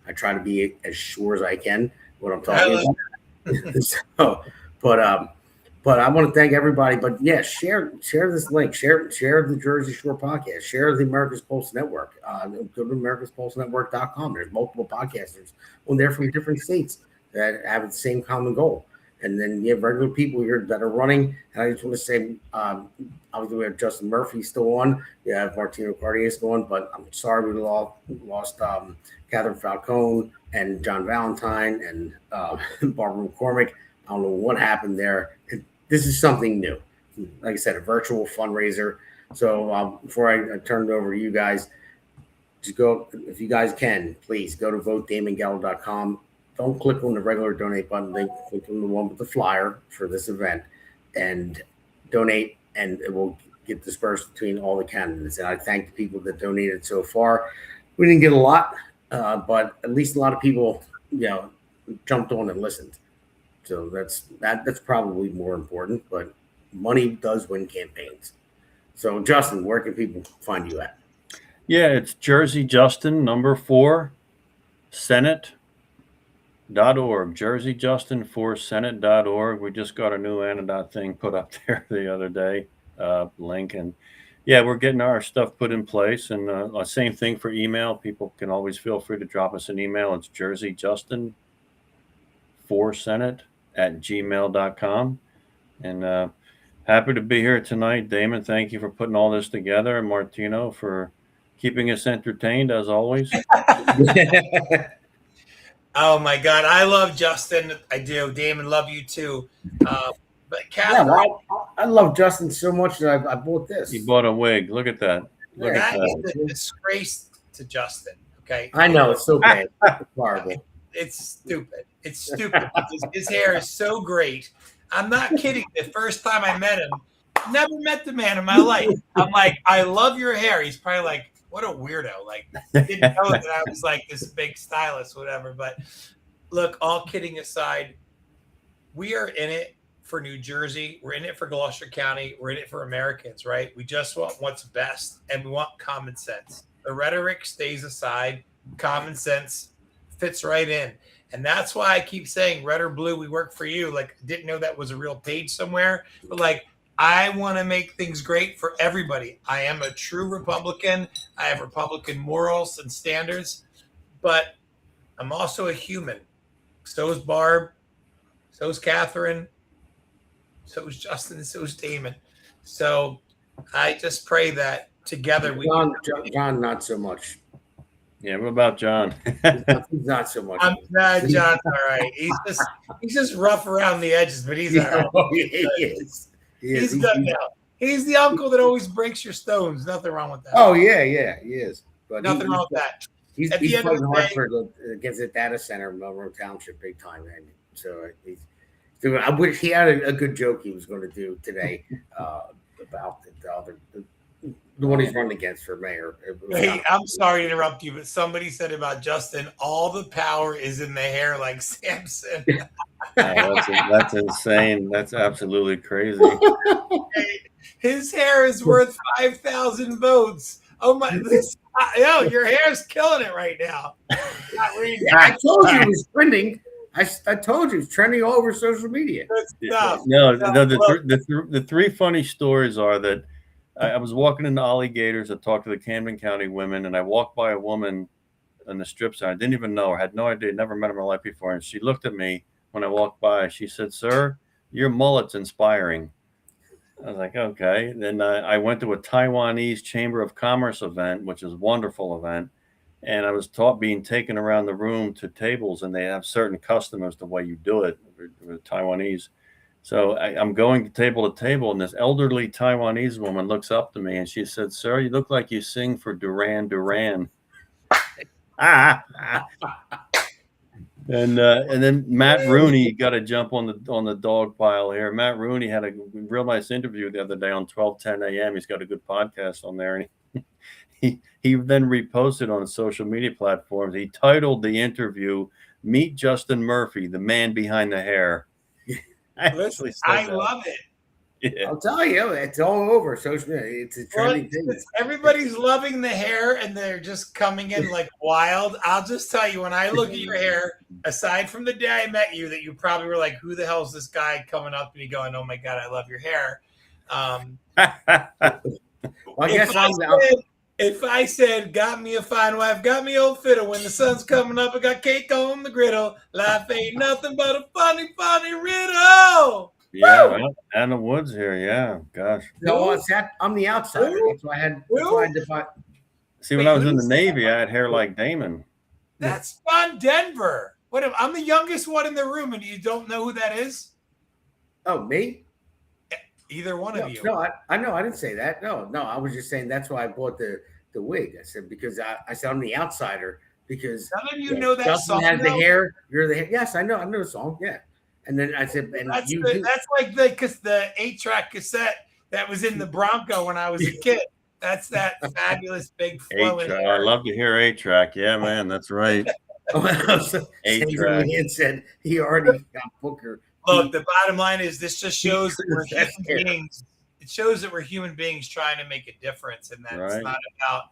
Speaker 3: I try to be as sure as I can what I'm talking about. But I want to thank everybody. But yeah, share this link. Share the Jersey Shore podcast. Share the America's Pulse Network. Go to americaspulsenetwork.com. There's multiple podcasters on there from different states that have the same common goal. And then you have regular people here that are running. And I just want to say, obviously we have Justin Murphy still on. We have Martino Cartier still on. But I'm sorry we lost Catherine Falcone and John Valentine and Barbara McCormick. I don't know what happened there. This is something new. Like I said, a virtual fundraiser. So before I turn it over to you guys, just go, if you guys can, please go to votedamongaldo.com. Don't click on the regular donate button. Click on the one with the flyer for this event and donate, and it will get dispersed between all the candidates. And I thank the people that donated so far. We didn't get a lot, but at least a lot of people, jumped on and listened. So that's probably more important, but money does win campaigns. So Justin, where can people find you at?
Speaker 8: Yeah, it's Jersey Justin, number 4, Senate.org. Jersey Justin 4 Senate.org. We just got a new antidote thing put up there the other day, link. And yeah, we're getting our stuff put in place. And same thing for email. People can always feel free to drop us an email. It's Jersey Justin 4 Senate at gmail.com. And happy to be here tonight. Damon, thank you for putting all this together, and Martino for keeping us entertained as always.
Speaker 4: Oh my God, I love Justin. I do. Damon, love you too. But Catherine,
Speaker 3: I love Justin so much that I bought this.
Speaker 8: He bought a wig. Look at that. Look
Speaker 4: that
Speaker 8: at that.
Speaker 4: is a disgrace to Justin. Okay,
Speaker 3: I know it's so bad. It's horrible.
Speaker 4: It's stupid. It's stupid because his hair is so great. I'm not kidding. The first time I met him, never met the man in my life. I'm like, I love your hair. He's probably like, what a weirdo. Like, didn't know that I was like this big stylist, whatever. But look, all kidding aside, we are in it for New Jersey. We're in it for Gloucester County. We're in it for Americans, right? We just want what's best, and we want common sense. The rhetoric stays aside. Common sense fits right in. And that's why I keep saying red or blue, we work for you. Like, didn't know that was a real page somewhere. But like, I want to make things great for everybody. I am a true Republican. I have Republican morals and standards, but I'm also a human. So is Barb. So is Catherine. So is Justin. So is Damon. So I just pray that together we
Speaker 3: John, not so much.
Speaker 8: Yeah, what about John?
Speaker 3: He's not so much.
Speaker 4: John's all right. He's just rough around the edges, but he's all right.
Speaker 3: He is.
Speaker 4: He's good now. He's the uncle that always breaks your stones. Nothing wrong with that.
Speaker 3: Oh yeah, he is. But
Speaker 4: nothing wrong with that.
Speaker 3: He's fighting hard for against the data center in Monroe Township, big time. And so he's doing. I wish he had a good joke he was going to do today about the one he's running against for mayor.
Speaker 4: Hey, I'm sorry to interrupt you, but somebody said about Justin, all the power is in the hair, like Samson.
Speaker 8: That's insane. That's absolutely crazy.
Speaker 4: His hair is worth 5,000 votes. Oh my! Yo, your hair's killing it right now.
Speaker 3: I told you it was trending. I told you it's trending all over social media.
Speaker 4: Good stuff.
Speaker 8: No, the three funny stories are that I was walking into Alligators to talk to the Camden County women, and I walked by a woman on the strip center. I didn't even know her, had no idea, never met her in my life before. And she looked at me when I walked by. She said, "Sir, your mullet's inspiring." I was like, okay. Then I went to a Taiwanese Chamber of Commerce event, which is a wonderful event. And I was being taken around the room to tables, and they have certain customs the way you do it with Taiwanese. So I'm going table to table, and this elderly Taiwanese woman looks up to me and she said, "Sir, you look like you sing for Duran Duran." And then Matt Rooney got to jump on the dog pile here. Matt Rooney had a real nice interview the other day on 12:10 a.m. He's got a good podcast on there, and he then reposted on social media platforms. He titled the interview "Meet Justin Murphy, the man behind the hair."
Speaker 4: I love it.
Speaker 3: Yeah. I'll tell you, it's all over social media. It's a trending thing.
Speaker 4: Everybody's loving the hair, and they're just coming in like wild. I'll just tell you, when I look at your hair, aside from the day I met you, that you probably were like, "Who the hell is this guy coming up to me going, oh my God, I love your hair."
Speaker 3: Well, I guess
Speaker 4: if I said, "Got me a fine wife, got me old fiddle. When the sun's coming up, I got cake on the griddle. Life ain't nothing but a funny, funny riddle."
Speaker 8: Yeah, well, out in the woods here. Yeah, gosh.
Speaker 3: No, I'm the outsider. That's why I had to find.
Speaker 8: See, when I was in the Navy, I had hair like Damon.
Speaker 4: That's John Denver. I'm the youngest one in the room, and you don't know who that is?
Speaker 3: Oh, me?
Speaker 4: Either one of you.
Speaker 3: No, I know. I didn't say that. No. I was just saying that's why I bought the wig. I said because I said I'm the outsider because
Speaker 4: none of you know that
Speaker 3: Justin
Speaker 4: song.
Speaker 3: Has the hair. You're the hair. Yes, I know the song. Yeah. And then I said, and
Speaker 4: that's like the 8-track cassette that was in the Bronco when I was a kid. That's that fabulous big flowing.
Speaker 8: I love to hear 8-track. Yeah, man, that's right.
Speaker 3: 8-track. He said he already got Booker.
Speaker 4: Look, the bottom line is this just shows that we're human beings. It shows that we're human beings trying to make a difference, and that it's not about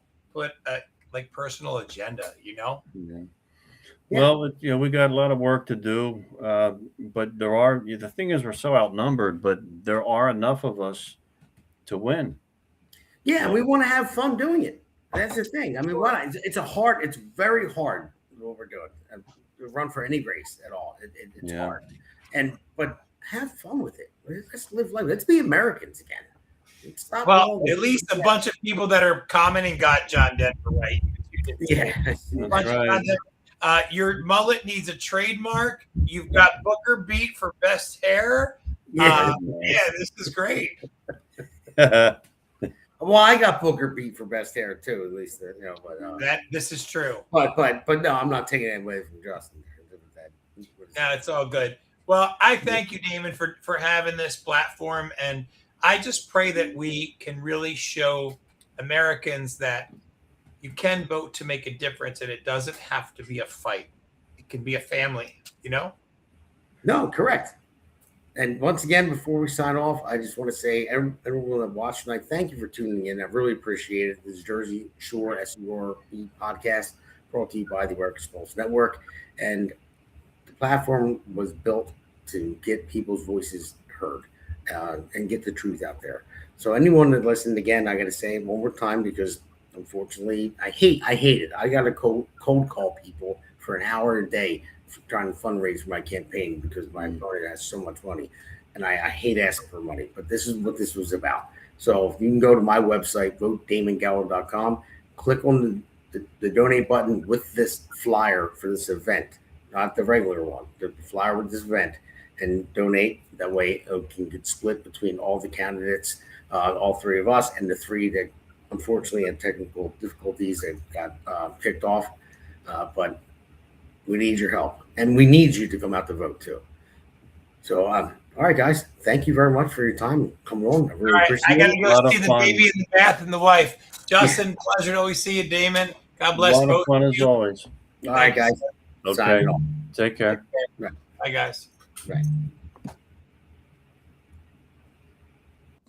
Speaker 4: like personal agenda, you know?
Speaker 8: Yeah. Yeah. Well, we got a lot of work to do, but the thing is we're so outnumbered, but there are enough of us to win.
Speaker 3: Yeah, we want to have fun doing it. That's the thing. I mean, it's very hard what we're doing. To run for any race at all. It's hard. But have fun with it. Let's live life. Let's be Americans again.
Speaker 4: Well, at least a bunch of people that are commenting got John Denver right.
Speaker 3: Yeah.
Speaker 8: That's right.
Speaker 3: Your mullet needs a trademark. You've got Booker beat for best hair.
Speaker 4: Yeah, this is great.
Speaker 3: Well, I got Booker beat for best hair too, at least But
Speaker 4: that this is true.
Speaker 3: But no, I'm not taking it away from Justin.
Speaker 4: No, it's all good. Well, I thank you, Damon, for having this platform, and I just pray that we can really show Americans that you can vote to make a difference, and it doesn't have to be a fight. It can be a family,
Speaker 3: No, correct. And once again, before we sign off, I just want to say, everyone that watched tonight, thank you for tuning in. I really appreciate it. This is Jersey Shore SUR podcast, brought to you by the American Sports Network. And the platform was built to get people's voices heard and get the truth out there. So anyone that listened again, I got to say it one more time because unfortunately, I hate it. I got to cold call people for an hour a day trying to fundraise for my campaign because my party has so much money, and I hate asking for money. But this is what this was about. So if you can go to my website, votedamongaldo.com, click on the donate button with this flyer for this event, not the regular one, the flyer with this event, and donate. That way it can get split between all the candidates, all three of us, and the three that unfortunately had technical difficulties that got kicked off. But we need your help, and we need you to come out to vote too. So, all right, guys, thank you very much for your time coming on. I really appreciate it.
Speaker 4: I got to go see the baby in the bath and the wife. Justin, pleasure to always see you. Damon, God bless both.
Speaker 8: A lot of fun as always.
Speaker 3: All right, guys.
Speaker 8: Okay. Take care.
Speaker 3: Right.
Speaker 4: Bye, guys.
Speaker 3: Right.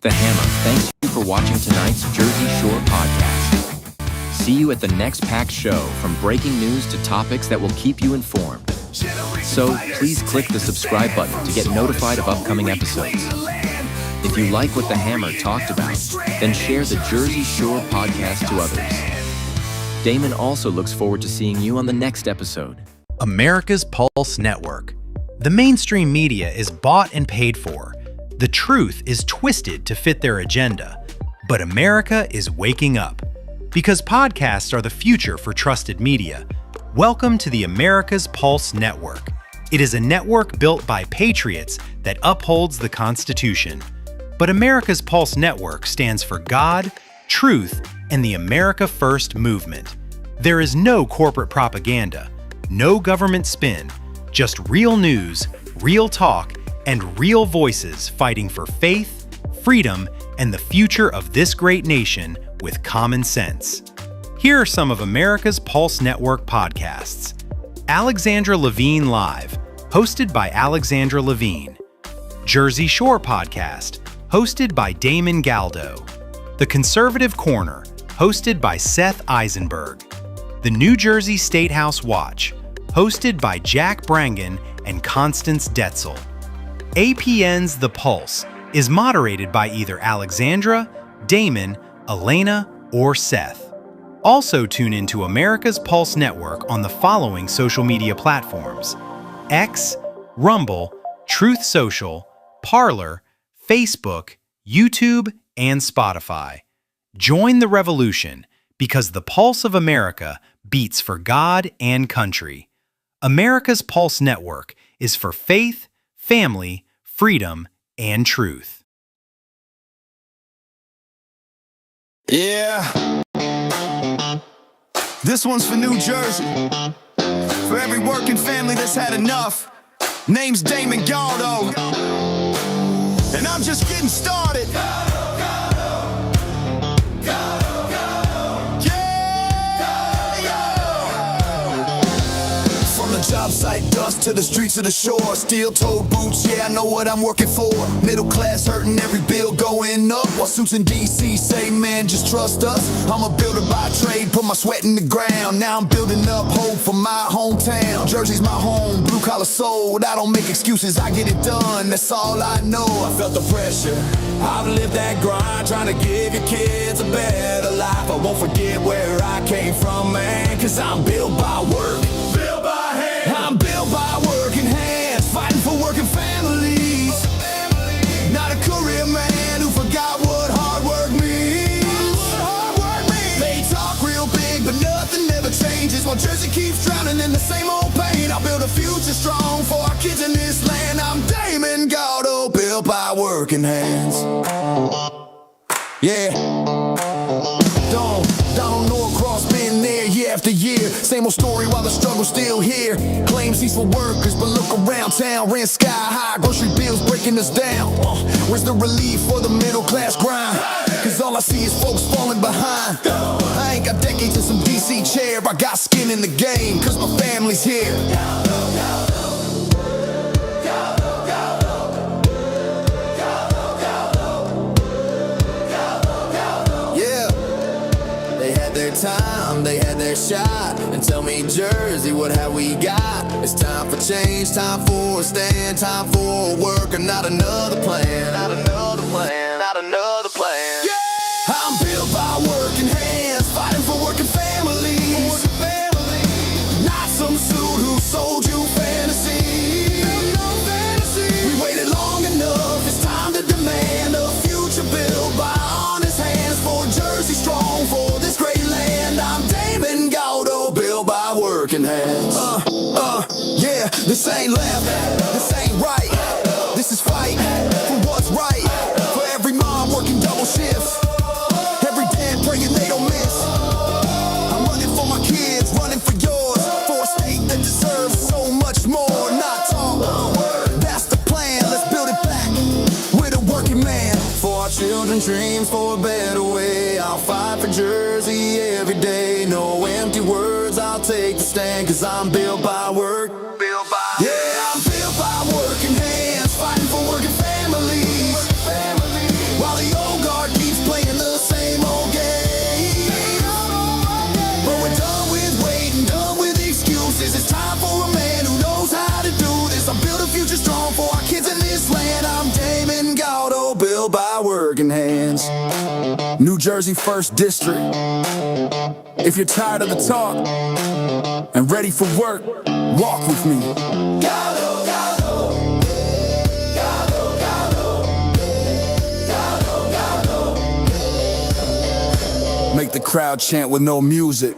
Speaker 1: The Hammer thanks you for watching tonight's Jersey Shore podcast. see you at the next packed show, from breaking news to topics that will keep you informed. So please click the subscribe button to get notified of upcoming episodes. If you like what the Hammer talked about, then share the Jersey Shore podcast to others. Damon also looks forward to seeing you on the next episode.
Speaker 11: America's Pulse Network. The mainstream media is bought and paid for. The truth is twisted to fit their agenda. But America is waking up. Because podcasts are the future for trusted media. Welcome to the America's Pulse Network. It is a network built by patriots that upholds the Constitution. But America's Pulse Network stands for God, truth, and the America First movement. There is no corporate propaganda, no government spin, just real news, real talk, and real voices fighting for faith, freedom, and the future of this great nation with common sense. Here are some of America's Pulse Network podcasts. Alexandra Levine Live, hosted by Alexandra Levine. Jersey Shore Podcast, hosted by Damon Galdo. The Conservative Corner, hosted by Seth Eisenberg. The New Jersey State House Watch, hosted by Jack Brangan and Constance Detzel. APN's The Pulse is moderated by either Alexandra, Damon, Elena, or Seth. Also tune into America's Pulse Network on the following social media platforms: X, Rumble, Truth Social, Parler, Facebook, YouTube, and Spotify. Join the revolution, because the pulse of America beats for God and country. America's Pulse Network is for faith, family, freedom, and truth.
Speaker 2: Yeah. This one's for New Jersey. For every working family that's had enough. Name's Damon Galdo. And I'm just getting started. Job site dust to the streets of the shore. Steel-toed boots, yeah, I know what I'm working for. Middle class hurting, every bill going up. While suits in D.C. say, man, just trust us. I'm a builder by trade, put my sweat in the ground. Now I'm building up hope for my hometown. Jersey's my home, blue-collar soul. I don't make excuses, I get it done, that's all I know. I felt the pressure, I've lived that grind, trying to give your kids a better life. I won't forget where I came from, man, cause I'm built by work. I'm built by working hands, fighting for working families. Not a career man who forgot what hard work means. They talk real big, but nothing ever changes. While Jersey keeps drowning in the same old pain, I'll build a future strong for our kids in this land. I'm Damon Galdo, built by working hands. Yeah. Donald Norcross been there year after year. Same old story while the struggle's still here. Claims he's for workers, but look around town. Rent sky high, grocery bills breaking us down. Where's the relief for the middle class grind? Cause all I see is folks falling behind. I ain't got decades in some DC chair. I got skin in the game, cause my family's here. Time, they had their shot, and tell me, Jersey, what have we got? It's time for change, time for a stand, time for a work, and not another plan, not another plan, not another plan. Yeah! I'm built by working hands, fighting for working families. Not some suit who sold you fantasy. We waited long enough, it's time to demand a future built by honest hands for Jersey strong, for this great land. I'm Damon Galdo, built by working hands. Yeah, this ain't left, this ain't right. This is fight for what's right. For every mom working double shifts, every dad praying they don't miss. I'm running for my kids, running for yours, for a state that deserves so much more. Not talk, that's the plan. Let's build it back with a working man. For our children's dreams, for a better way. I'll fight for Jersey every day. No empty words, I'll take the stand. Cause I'm built by work. Yeah, I'm built by working hands, fighting for working families. While the old guard keeps playing the same old game. friends. New Jersey 1st District. If you're tired of the talk and ready for work, walk with me. Galdo, Galdo. Galdo, Galdo. Galdo, Galdo. Make the crowd chant with no music.